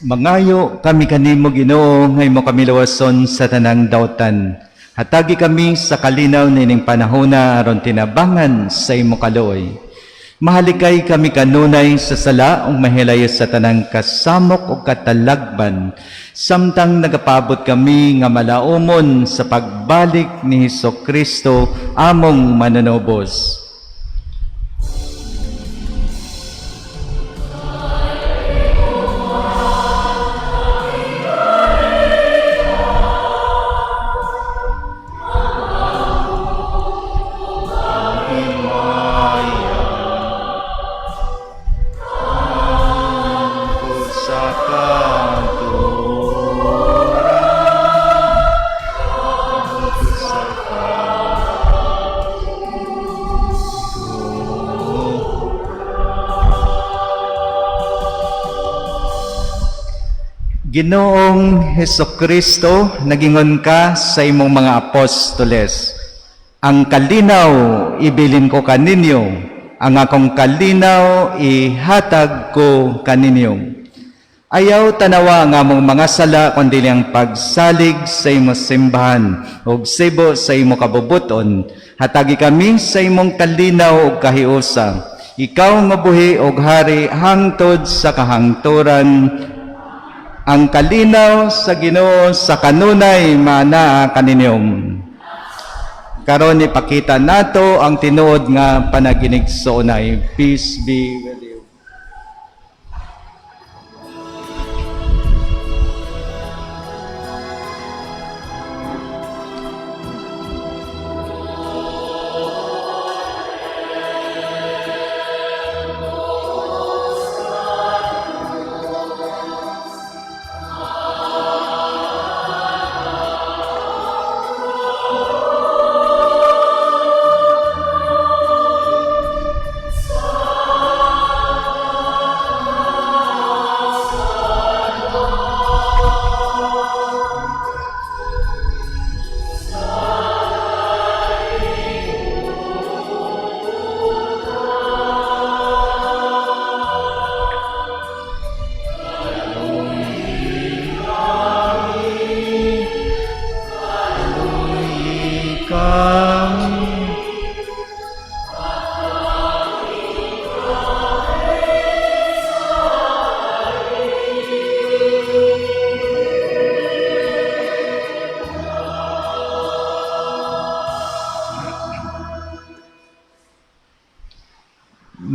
Mangayo kami kanimo Ginoo nga imo kami lawason sa tanang dautan. Hatagi kami sa kalinaw nining panahona aron tinabangan sa imo kaluoy. Mahalikay kami kanunay sa sala ug mahilay sa tanang kasamok ug katalagban. Samtang nagapabot kami nga malaumon sa pagbalik ni Jesucristo among mananubos. Ginoong Hesukristo, nagingon ka sa imong mga apostoles. Ang kalinaw ibilin ko kaninyo, ang akong kalinaw ihatag ko kaninyo. Ayaw tanawa nga mong mga sala kundi ang pagsalig sa imo simbahan ug sibo sa imo kabubuton. Hatagi kami sa imong kalinaw ug kahiusa. Ikaw nga buhi ug hari hangtod sa kahangturan. Ang kalinaw sa Ginoo sa kanunay maanaa kaninyo. Karon ipakita nato ang tinuod nga panaginig sa unay. Peace be with you.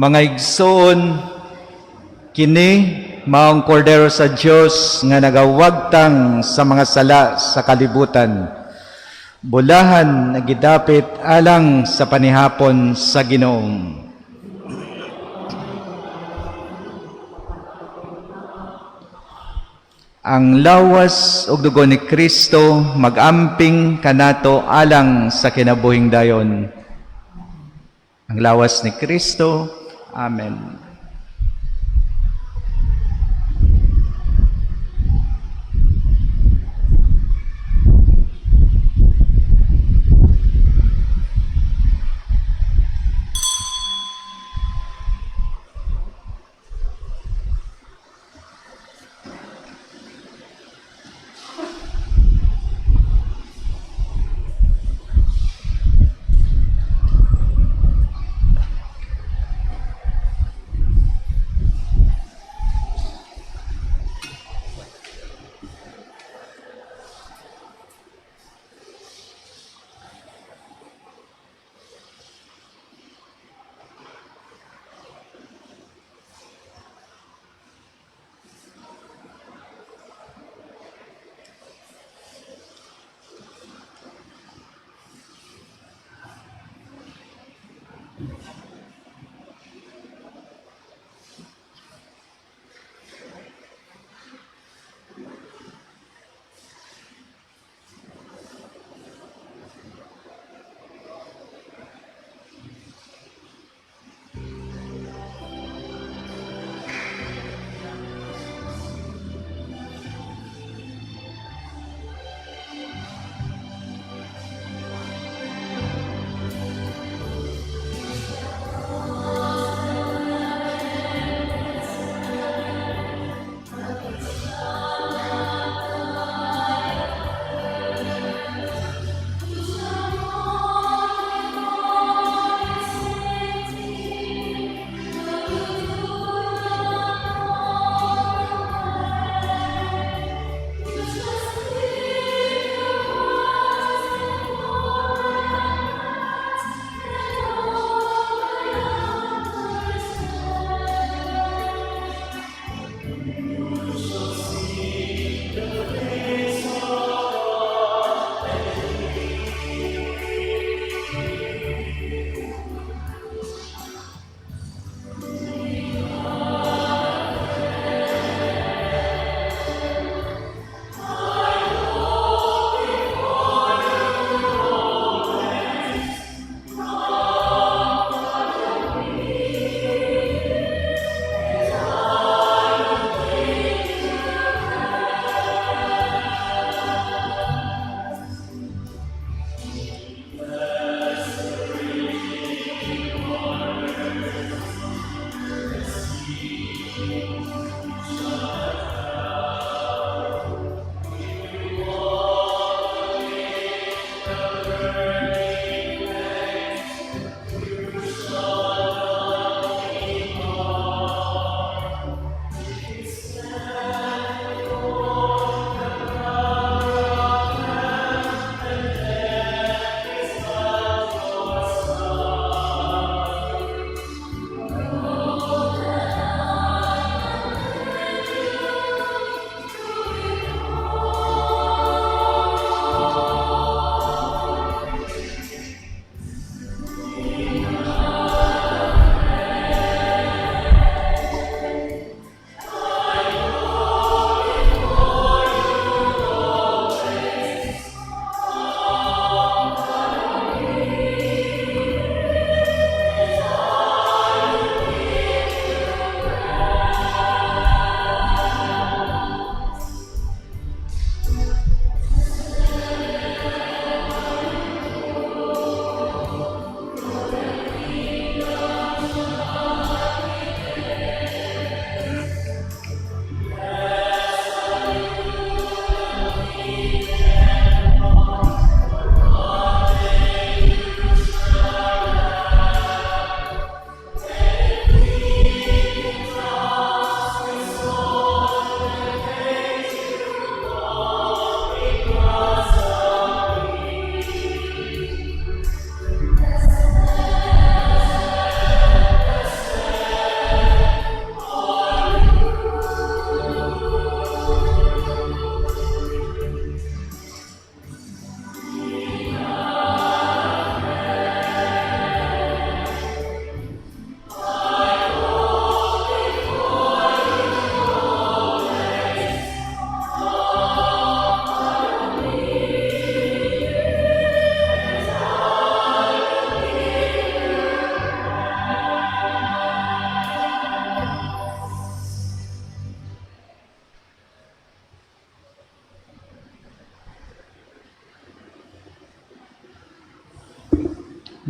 Mga igsoon, kini maong kordero sa Dios nga nagawagtang sa mga sala sa kalibutan. Bulahan nagidapit alang sa panihapon sa Ginoo. Ang lawas ug dugo ni Kristo magamping kanato alang sa kinabuhing dayon. Ang lawas ni Kristo. Amen.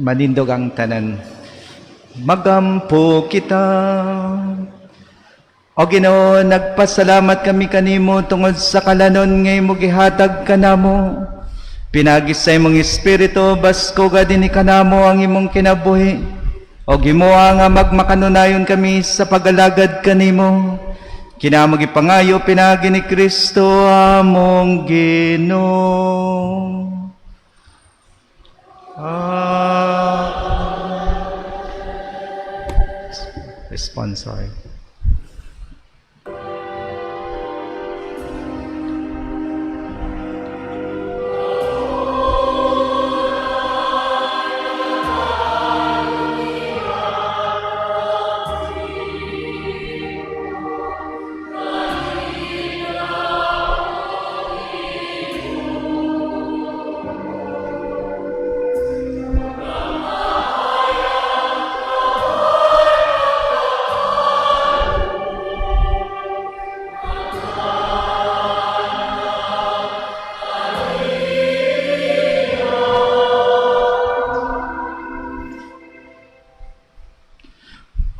Manindog ang tanan. Magampo kita. O Ginoo, nagpasalamat kami kanimo tungod sa kalanon ngay mo gihatag kanamo. Pinagi sa imong espiritu basko gadini kanamo ang imong kinabuhi. O gimuha nga magmakanunayon kami sa pagalagad kanimo. Kinamo gipangayo pinagi ni Kristo among Ginoo. Sponsor.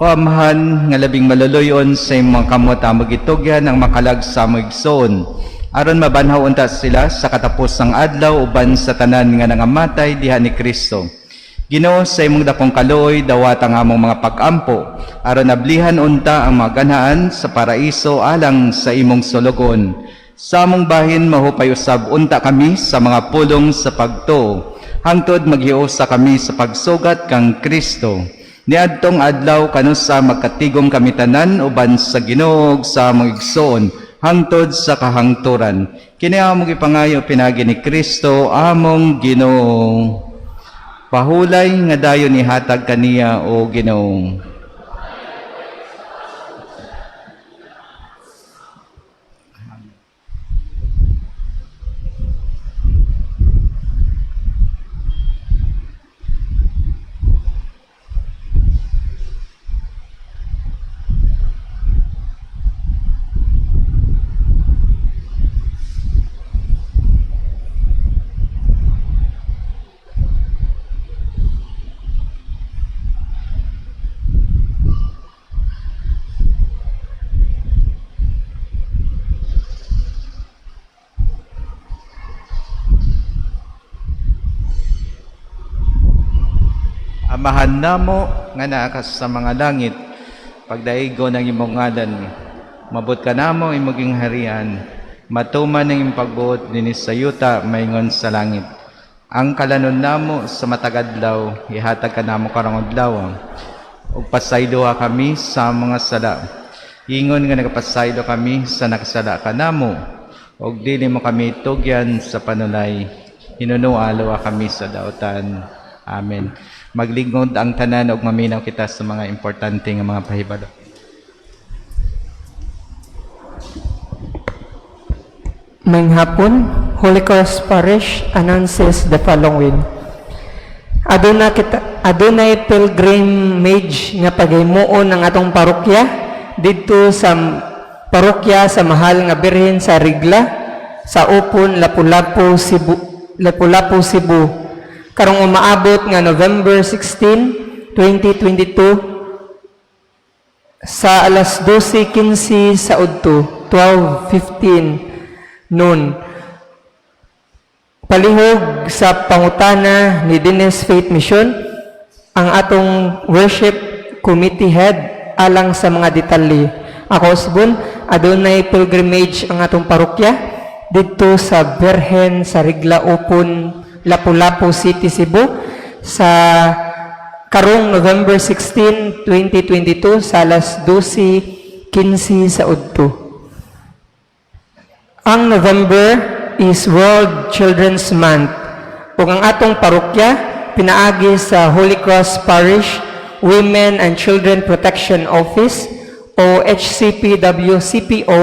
O Amahan, nga labing maluluyon sa imong kamot amog itugyan ang makalag sa amog igsoon. Aron mabanhaw unta sila sa katapos ng adlaw uban sa tanan nga nangamatay diha ni Kristo. Ginoo, sa imong dakong kaluoy dawat ang among mga pag-ampo aron nablihan unta ang mga ganahan sa paraiso alang sa imong sulugon. Sa among bahin mahupay usab unta kami sa mga pulong sa pagtuo. Hangtod maghiusa kami sa pagsugat kang Kristo. Niadtong adlaw kanusa magkatigom kami tanan uban sa Ginoo sa among igsoon hangtod sa kahangturan. Kini among ipangayo pinagi ni Kristo among Ginoo. Pahulay nga dayon ihatag kaniya o Ginoo. Amahan namo nga naa sa mga langit, pagdaigo ng imong ngalan, mabot ka namo imong harian, matuman ng imong pagbuot dinis sa yuta maingon sa langit. Ang kalanon namo sa matagadlaw, ihatag ka namo karong adlaw, ug pasaylo kami sa mga sala. Ingon nga nagapasaylo kami sa nakasala ka namo, ug dili mo kami tugyan sa panulay, hinunualo kami sa dautan. Amen. Maglingkod ang tanan ug maminaw kita sa mga importante nga mga pahibalo. Maayong hapon, Holy Cross Parish announces the following. Adunay pilgrimage nga paghimuon ng atong parokya didto sa parokya sa mahal nga Birhen sa Rigla sa Upon, Lapu-Lapu, Cebu. Karong umaabot nga November 16, 2022 sa alas 12:15 sa udto, 12:15 noon. Palihog sa pangutana ni Dines Faith Mission ang atong worship committee head alang sa mga detalye. Ako usbon, adunay pilgrimage ang atong parokya dito sa Birhen sa Rigla Upon, Lapu-Lapu City, Cebu sa karong November 16, 2022 sa alas 12:15 sa udto. Ang November is World Children's Month ug ang atong parokya pinaagi sa Holy Cross Parish Women and Children Protection Office o HCPWCPO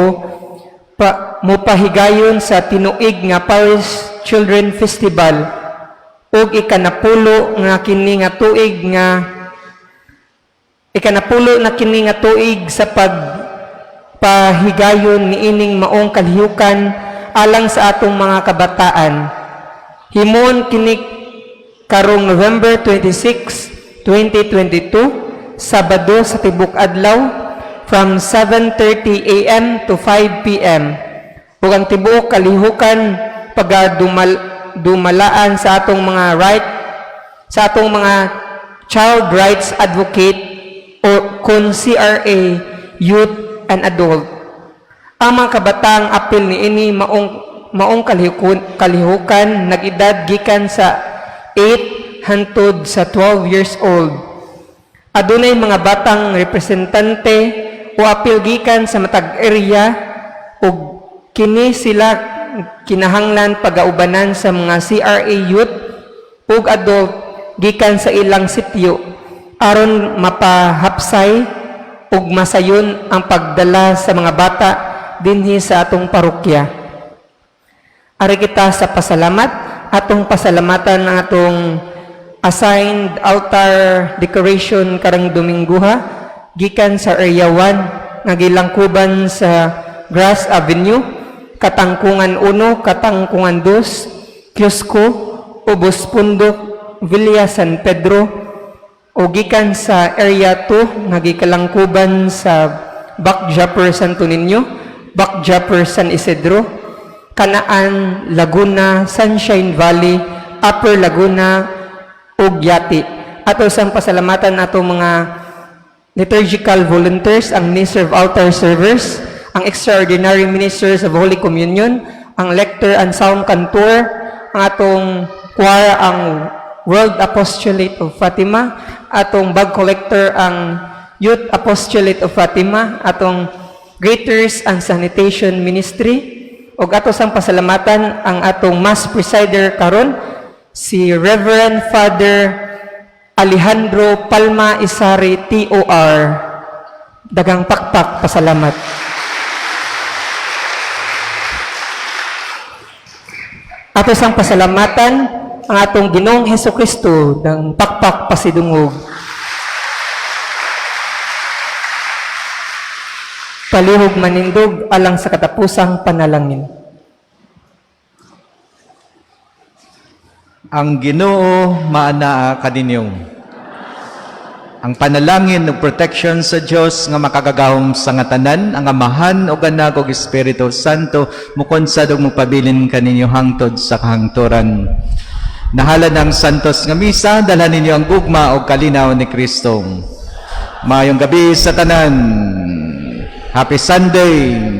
mupahigayon sa tinuig nga Parish Children Festival ug ikanapulo na kini nga tuig sa pagpahigayon niining maong kalihukan alang sa atong mga kabataan. Himon kini karong November 26, 2022, Sabado sa Tibok Adlaw, from 7:30 a.m. to 5 p.m. Ug ang tibuok kalihukan dumalaan sa atong mga child rights advocate o kun CRA youth and adult. Ang mga kabatang apil niini maong kalihukan nag-edad gikan sa 8 hangtod sa 12 years old. Adunay mga batang representante o apil gikan sa matag area ug kini sila kinahanglan pagaubanan sa mga CRA youth ug adult gikan sa ilang sityo aron mapahapsay ug masayon ang pagdala sa mga bata dinhi sa atong parokya. Ari kita sa pasalamat, atong pasalamatan ang atong assigned altar decoration karang Domingguha gikan sa Area 1 nga gilangkuban sa Grass Avenue, Katangkungan 1, Katangkungan 2, Kiosco, Ubos Pundok, Villa San Pedro, o gikan sa Area 2 nga gikalangkuban sa Backjumper Santo Niño, Backjumper San Isidro, Kanaan, Laguna, Sunshine Valley, Upper Laguna, ug Yati. Ato sang pasalamatan ato mga liturgical volunteers, ang ni-serve altar servers, ang extraordinary ministers of Holy Communion, ang lector and sound cantor, ang atong choir, ang World Apostolate of Fatima, atong bag collector, ang Youth Apostolate of Fatima, atong greeters and sanitation ministry, ug ato sang pasalamatan ang atong mass presider karon, si Reverend Father Alejandro Palma Isari, TOR. Dagang pakpak, pasalamat. Ato sang pasalamatan ang atong Ginoong Hesukristo ng pakpak pasidungog. Palihog manindog alang sa katapusang panalangin. Ang Ginoo maanaa kaninyong. Ang panalangin ug protection sa Dios nga makagagahom sa nga tanan, ang Amahan ug Anak ug Espiritu Santo mukonsad ug mupabilin kaninyo hangtod sa kahangturan. Nahala ng santos nga misa, dalhan ninyo ang gugma ug kalinaw ni Kristo. Maayong gabi sa tanan. Happy Sunday.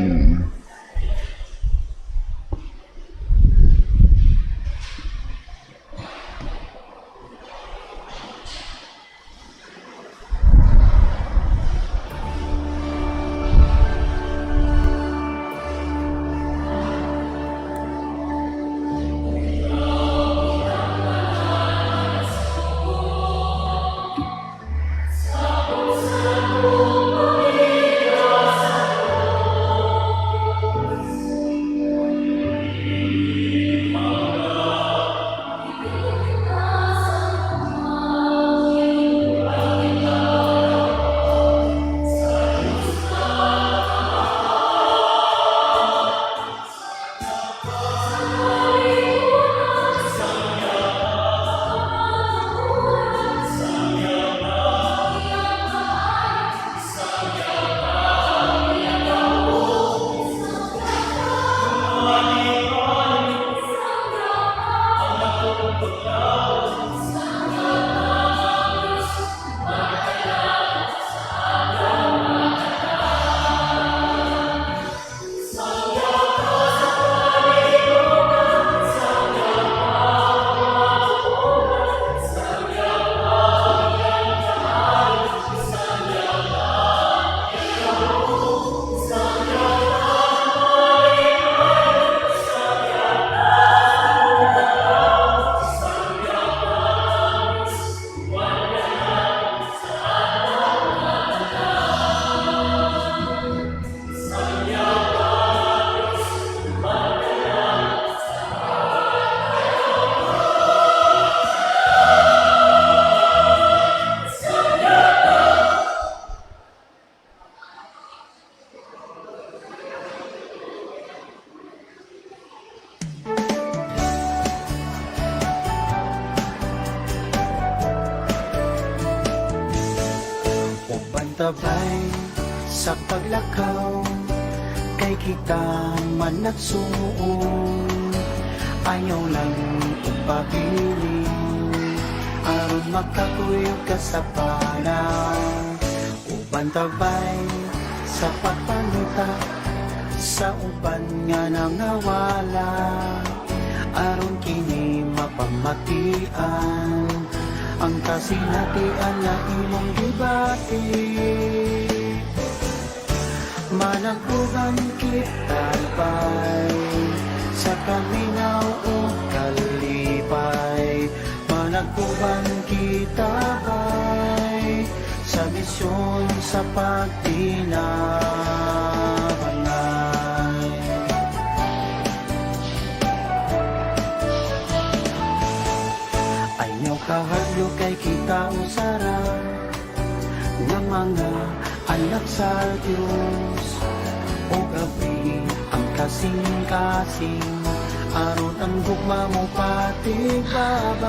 tabay sa paglakaw, kay kita man nagsuon, ayaw lang ipabilin, aron makakuyog ka sa panaw. Uban tabay sa pagpangita, sa uban nga nang nawala, aron kini mapamatian, ang kasinatian na imong gibati. Managpugan kita bay sa kaminaw o kalipay, managpugan kita bay sa misyon sa pagtinabanay. Ayaw kahadlo kay kita usara ng mga anak sa Diyos, o gabi ang kasing-kasing, aron ang gugma mo patigbabay.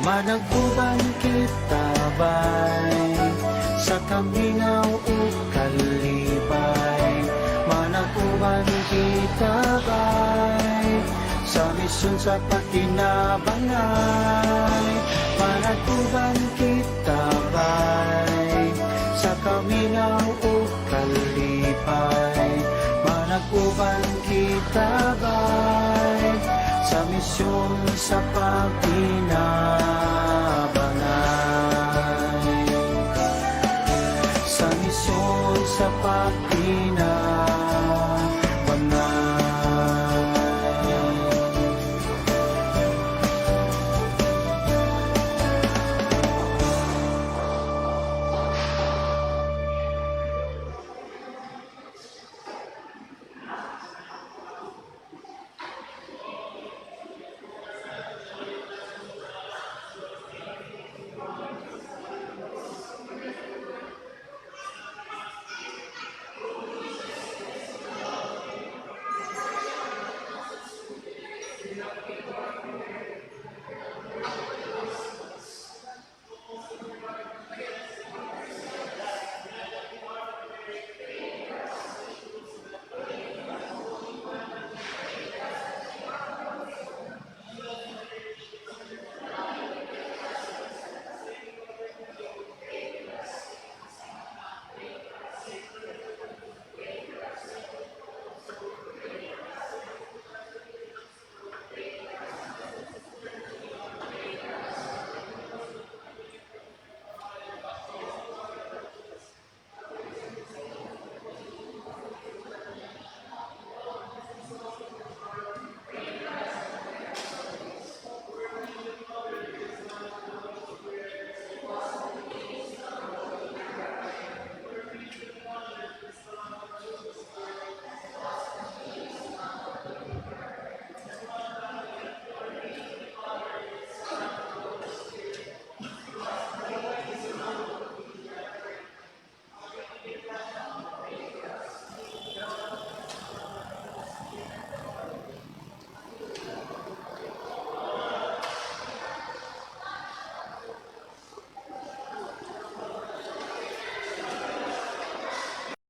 Managpuban kita bay sa kaminaw o kalibay, managpuban kita bay sa misyon sa pagtinabangay, managpuban kita bay sa kaminaw o kalipay, managpuban kita bay sa misyon sa pagtinabangay.